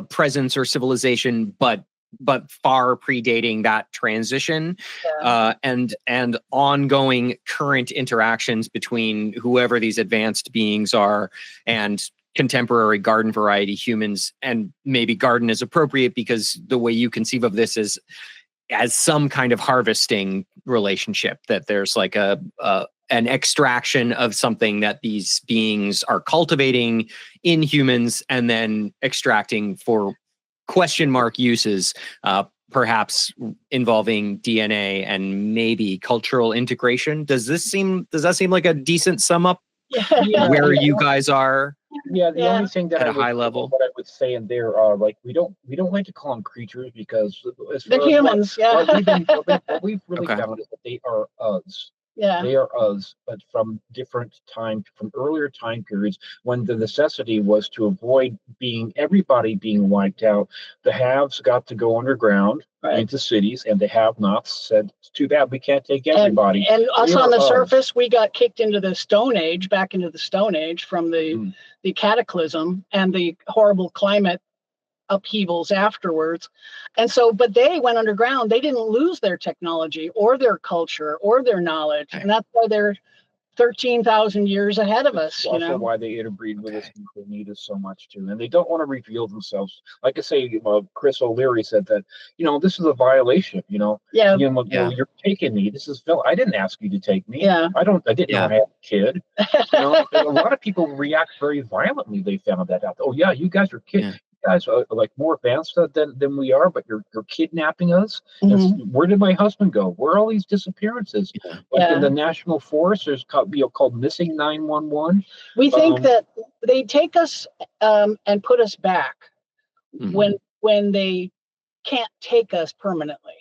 presence or civilization, but but far predating that transition, Yeah. and ongoing current interactions between whoever these advanced beings are and contemporary garden variety humans. And maybe garden is appropriate because the way you conceive of this is as some kind of harvesting relationship, that there's like an extraction of something that these beings are cultivating in humans and then extracting for question mark uses, perhaps involving DNA and maybe cultural integration. Does that seem like a decent sum up Yeah. where you guys are Yeah, the only thing that at I a would, high level? what I would say in there are like we don't like to call them creatures because as The far as humans, yeah. what we've really Okay. found is that they are us. Yeah. They are us, but from earlier time periods when the necessity was to avoid everybody being wiped out. The haves got to go underground Right. into cities, and the have-nots said, "It's too bad we can't take everybody." And us We on are the us. surface, we got kicked into the Stone Age, back into the Stone Age from Mm. the cataclysm and the horrible climate upheavals afterwards. And so, but they went underground. They didn't lose their technology or their culture or their knowledge. And that's why they're 13,000 years ahead of us, It's you also know? why they interbreed with us, because they need us so much too, and they don't want to reveal themselves. Like I say, Chris O'Leary said that, this is a violation. Yeah. Yeah. You're taking me. This is I didn't ask you to take me. Yeah. I didn't know Yeah. I had a kid. A lot of people react very violently. They found that out. Oh yeah, you guys are kids. Yeah. You guys are like more advanced than we are, but you're kidnapping us. Mhm. And where did my husband go? Where are all these disappearances? Yeah. Like in Yeah. the National Forest, there's called Missing 911. We think Um, that they take us and put us back Mhm. when they can't take us permanently,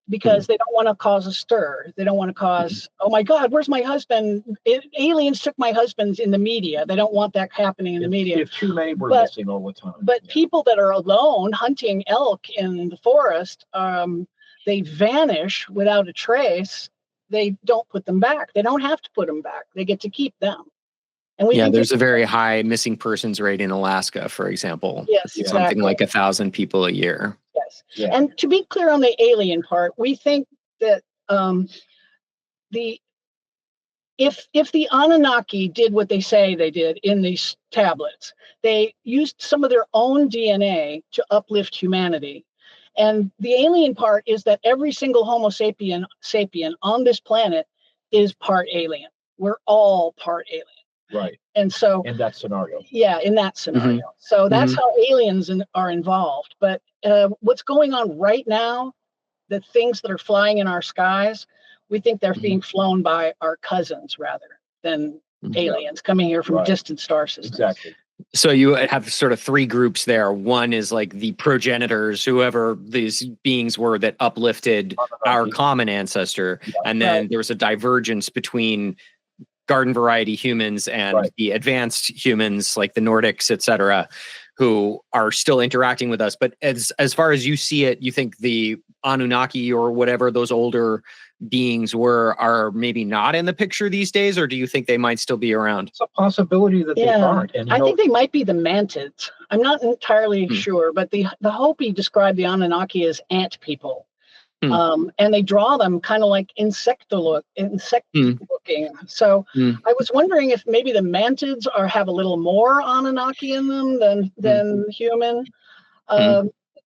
because they don't want to cause a stir. They don't want to cause, oh my God, where's my husband? Aliens took my husband in the media. They don't want that happening in the media. If too many were But- missing all the time. But Yeah. people that are alone hunting elk in the forest, they vanish without a trace. They don't put them back. They don't have to put them back. They get to keep them. And we Yeah, think there's a it's- very high missing persons rate in Alaska, for example. Yes, It's something exactly. like 1,000 people a year. Yes. Yeah. And to be clear on the alien part, we think that if the Anunnaki did what they say they did in these tablets, they used some of their own DNA to uplift humanity. And the alien part is that every single Homo sapien on this planet is part alien. We're all part alien. Right. And so, In that scenario. yeah, in that scenario. So that's Mhm. how aliens are involved. But what's going on right now, the things that are flying in our skies, we think they're being flown by our cousins rather than Mhm. aliens coming here from Right. distant star systems. Exactly. So you have sort of three groups there. One is like the progenitors, whoever these beings were that uplifted our common ancestor. Yeah. And then Right. there was a divergence between garden variety humans and Right. the advanced humans like the Nordics, et cetera, who are still interacting with us. But as far as you see it, you think the Anunnaki or whatever those older beings were are maybe not in the picture these days, or do you think they might still be around? It's a possibility that they Yeah. aren't. And I think they might be the mantids. I'm not entirely sure, but the Hopi described the Anunnaki as ant people. And they draw them kind of like insect looking. So I was wondering if maybe the mantids have a little more Anunnaki in them than human.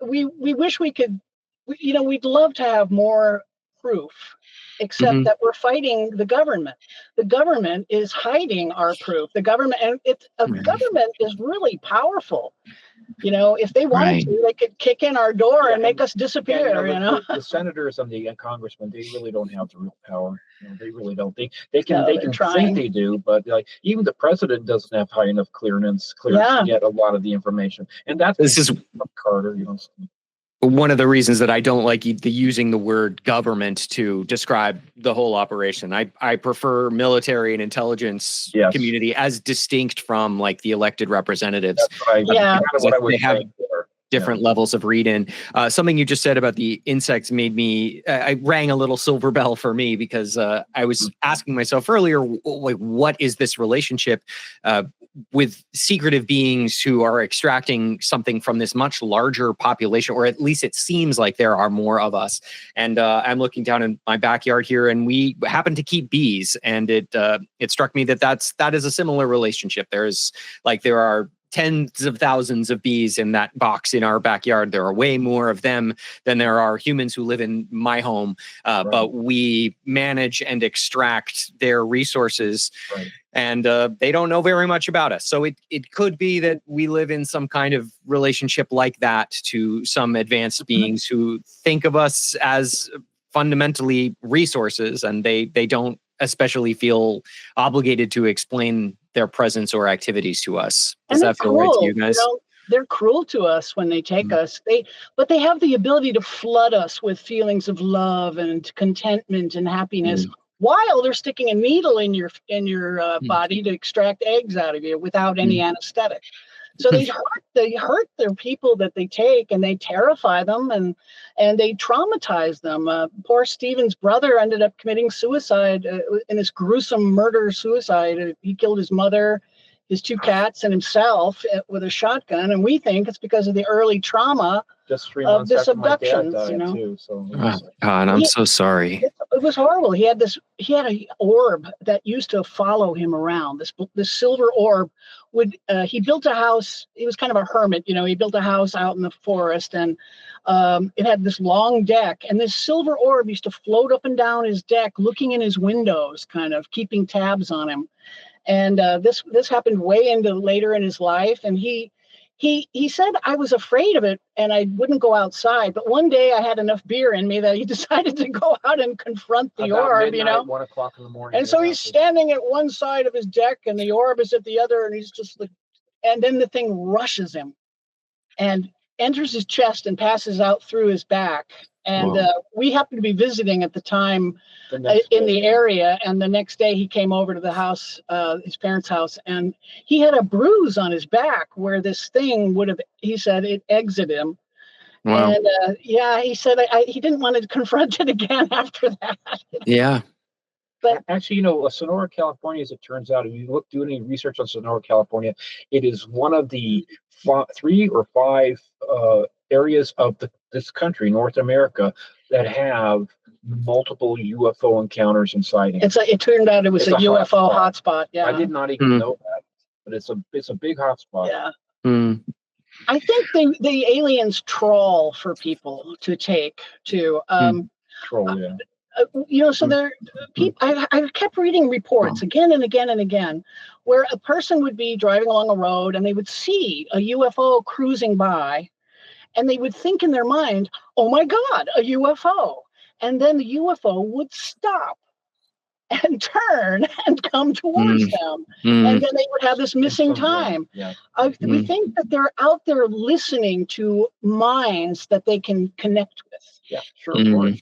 We wish we could, we'd love to have more proof, except that we're fighting the government. The government is hiding our proof. The government, and government is really powerful. If they wanted to, they could kick in our door and make us disappear. The senators and the congressmen, they really don't have the real power. They really don't. They can trying. think they do, but even the president doesn't have high enough clearance to get a lot of the information. And This is Carter. one of the reasons that I don't like using the word government to describe the whole operation. I prefer military and intelligence community as distinct from like the elected representatives. That's what I was They have saying there. different levels of read-in. Something you just said about the insects made me, I rang a little silver bell for me, because I was asking myself earlier, like, what is this relationship? with secretive beings who are extracting something from this much larger population, or at least it seems like there are more of us. And I'm looking down in my backyard here, and we happen to keep bees, and it struck me that that is a similar relationship. There are tens of thousands of bees in that box in our backyard. There are way more of them than there are humans who live in my home. Right. But we manage and extract their resources, Right. and they don't know very much about us. So it could be that we live in some kind of relationship like that to some advanced beings who think of us as fundamentally resources, and they don't especially feel obligated to explain their presence or activities to us. Does that feel right to you guys? They're cruel to us when they take us. But they have the ability to flood us with feelings of love and contentment and happiness while they're sticking a needle in your body to extract eggs out of you without any anesthetic. So they hurt their people that they take, and they terrify them, and they traumatize them. Poor Stephen's brother ended up committing suicide in this gruesome murder-suicide. He killed his mother, his 2 cats, and himself with a shotgun. And we think it's because of the early trauma Just 3 of months this after my dad abductions. died, too. So Oh, God, I'm so sorry. It was horrible. He had an orb that used to follow him around. This silver orb he built a house. He was kind of a hermit, he built a house out in the forest, and it had this long deck, and this silver orb used to float up and down his deck, looking in his windows, kind of keeping tabs on him. And this happened way into later in his life, and he said, I was afraid of it and I wouldn't go outside. But one day I had enough beer in me that he decided to go out and confront the orb, midnight, 1 o'clock in the morning. And so he's standing at one side of his deck and the orb is at the other. And he's just like, and then the thing rushes him and enters his chest and passes out through his back. And we happened to be visiting at the time in the area. And the next day he came over to the house, his parents' house, and he had a bruise on his back where this thing he said it exited him. Wow. And he said he didn't want to confront it again after that. Yeah. But actually, Sonora, California, as it turns out, if you do any research on Sonora, California, it is one of the 3 or 5 areas of this country, North America, that have multiple UFO encounters and sightings. It turned out it was a UFO hotspot. Yeah, I did not even know that, but it's a big hotspot. Yeah. Mm. I think the aliens troll for people to take to. Troll, yeah. So there, I kept reading reports again and again and again, where a person would be driving along a road and they would see a UFO cruising by, and they would think in their mind, "Oh my God, a UFO!" And then the UFO would stop and turn and come towards them, and then they would have this missing time. Yeah. We think that they're out there listening to minds that they can connect with. Yeah, sure, of course.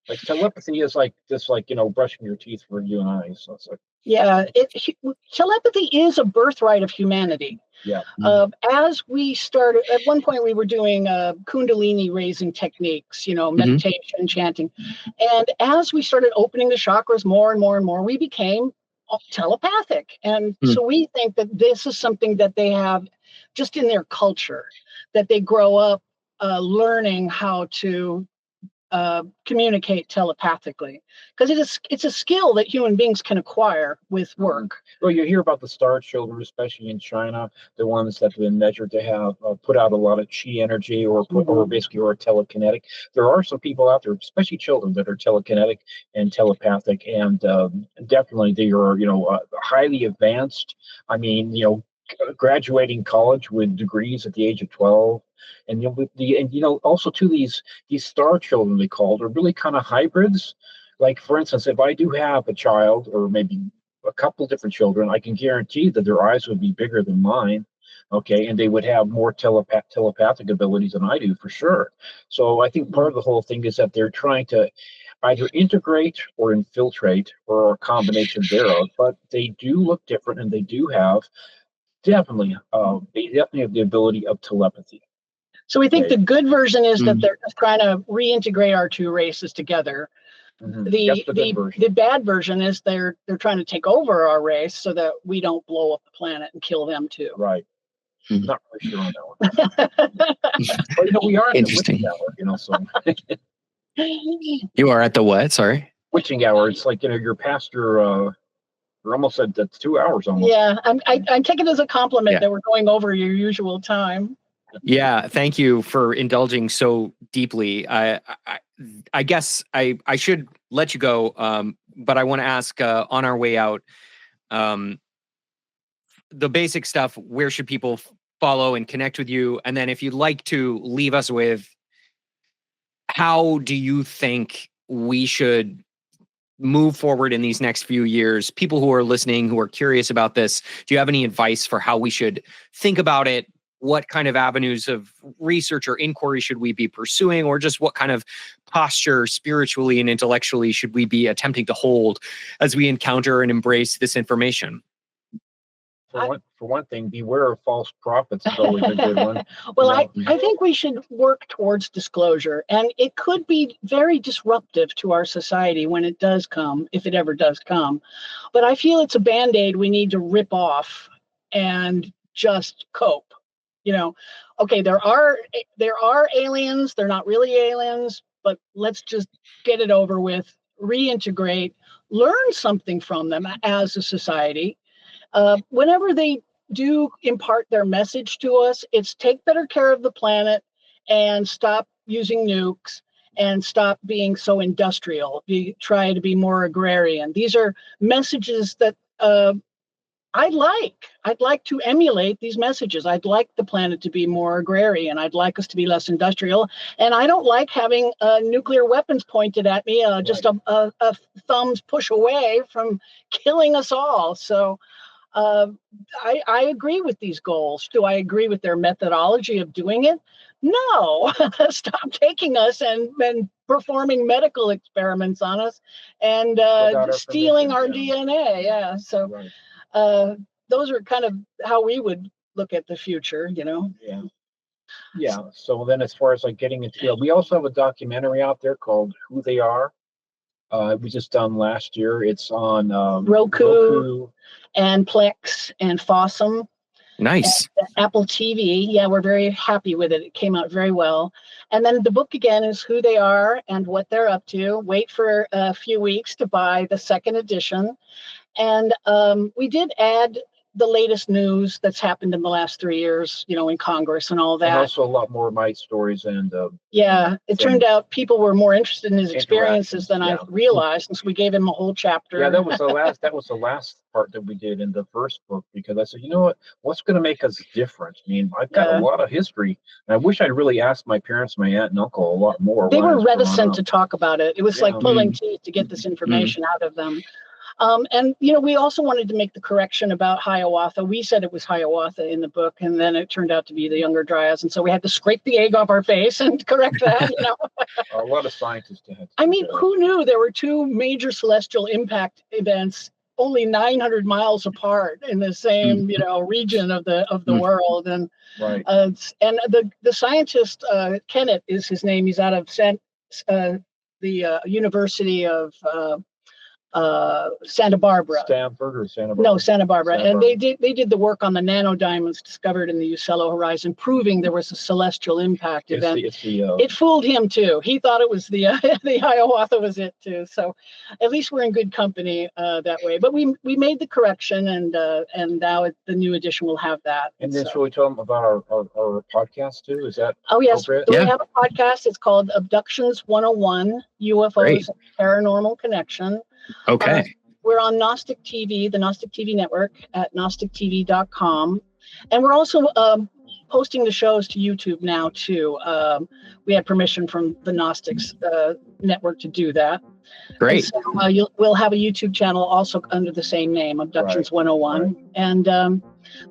Like telepathy is like brushing your teeth for you and I. So it's like, yeah, telepathy is a birthright of humanity. Yeah. As we started, at one point we were doing Kundalini raising techniques, meditation, chanting. And as we started opening the chakras more and more and more, we became telepathic. And so we think that this is something that they have just in their culture, that they grow up learning how to communicate telepathically, because it's a skill that human beings can acquire with work. Well, you hear about the star children, especially in China, the ones that have been measured to have put out a lot of chi energy or basically telekinetic. There are some people out there, especially children, that are telekinetic and telepathic, and definitely they are highly advanced. I mean, graduating college with degrees at the age of 12. And also too, these star children, they called, are really kind of hybrids. Like, for instance, if I do have a child or maybe a couple different children, I can guarantee that their eyes would be bigger than mine. Okay, and they would have more telepathic abilities than I do, for sure. So I think part of the whole thing is that they're trying to either integrate or infiltrate, or a combination thereof. But they do look different, and they do have definitely have the ability of telepathy. So we think the good version is that they're just trying to reintegrate our two races together. Mhm. The That's the good version. the bad version is they're trying to take over our race so that we don't blow up the planet and kill them too. Right. Mhm. Not really sure on that one. But, you know, we are at the Interesting. witching hour, you know, so You are at the what? Sorry. witching hour. It's like, you know, you're past your, you're almost at the 2 hours almost. Yeah, I'm taking it as a compliment Yeah. that we're going over your usual time. Yeah, thank you for indulging so deeply. I guess I should let you go, but I want to ask on our way out, the basic stuff. Where should people follow and connect with you? And then if you'd like to leave us with, how do you think we should move forward in these next few years? People who are listening, who are curious about this, do you have any advice for how we should think about it? What kind of avenues of research or inquiry should we be pursuing, or just what kind of posture spiritually and intellectually should we be attempting to hold as we encounter and embrace this information? For one thing, beware of false prophets is always a good one. Well, You know, I think we should work towards disclosure, and it could be very disruptive to our society when it does come, if it ever does come. But I feel it's a Band-Aid we need to rip off and just cope. You know, okay, there are aliens, they're not really aliens, but let's just get it over with, reintegrate, learn something from them as a society. Whenever they do impart their message to us, it's take better care of the planet and stop using nukes and stop being so industrial. Try to be more agrarian. These are messages that I'd like to emulate these messages. I'd like the planet to be more agrarian. I'd like us to be less industrial. And I don't like having nuclear weapons pointed at me, just a thumb's push away from killing us all. So I agree with these goals. Do I agree with their methodology of doing it? No. Stop taking us and performing medical experiments on us and Without our stealing our permission, DNA. Yeah. So right. those are kind of how we would look at the future, you know. Yeah. Yeah. So then as far as like getting into it, we also have a documentary out there called Who They Are. It was just done last year. It's on Roku and Plex and Fossum. Nice. And Apple TV. Yeah, we're very happy with it. It came out very well. And then the book again is Who They Are and What They're Up To. Wait for a few weeks to buy the second edition. And we did add the latest news that's happened in the last 3 years, you know, in Congress and all that. And also a lot more of my stories and yeah, it turned out people were more interested in his experiences than yeah. I realized, and so we gave him a whole chapter. Yeah, that was the last part that we did in the first book, because I said, you know what's going to make us different? I mean, I've got a lot of history, and I wish I'd really asked my parents, my aunt and uncle a lot more. They were reticent to talk about it. It was like pulling teeth to get this information out of them. And, you know, we also wanted to make the correction about Hiawatha. We said it was Hiawatha in the book, and then it turned out to be the Younger Dryas. And so we had to scrape the egg off our face and correct that, you know. A lot of scientists had. I mean, who knew there were two major celestial impact events only 900 miles apart in the same, you know, region of the world? And right. And the scientist, Kenneth is his name. He's out of the University of Santa Barbara. Stanford or Santa Barbara? No, Santa Barbara. And they did the work on the nanodiamonds discovered in the Uccello horizon, proving there was a celestial impact event. It fooled him too. He thought it was the Hiawatha was it too. So at least we're in good company that way. But we made the correction, and now the new edition will have that. And then should we tell them about our podcast too? Is that yes, appropriate? We have a podcast. It's called Abductions 101, UFOs and Paranormal Connection. Okay. We're on Gnostic TV, the Gnostic TV network at gnostictv.com. And we're also posting the shows to YouTube now too. We had permission from the Gnostics network to do that. Great. And so, we'll have a YouTube channel also under the same name, Abductions 101. Right. And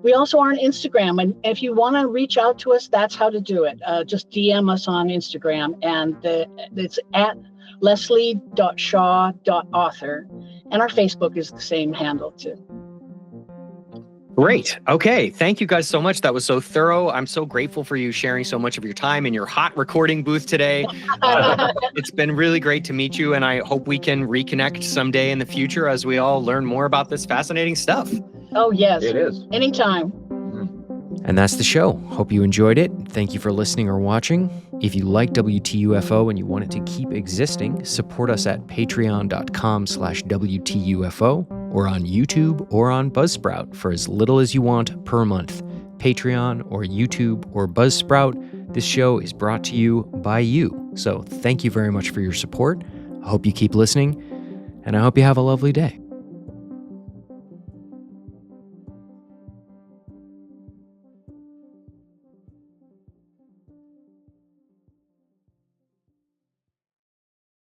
we also are on Instagram. And if you want to reach out to us, that's how to do it. Just DM us on Instagram. And it's at leslie.shaw.author, and our Facebook is the same handle too. Great. Okay. Thank you guys so much. That was so thorough. I'm so grateful for you sharing so much of your time in your hot recording booth today. It's been really great to meet you, and I hope we can reconnect someday in the future as we all learn more about this fascinating stuff. Oh, yes. It is. Anytime. And that's the show. Hope you enjoyed it. Thank you for listening or watching. If you like WTUFO and you want it to keep existing, support us at patreon.com/WTUFO or on YouTube or on Buzzsprout for as little as you want per month. Patreon or YouTube or Buzzsprout, this show is brought to you by you. So thank you very much for your support. I hope you keep listening, and I hope you have a lovely day.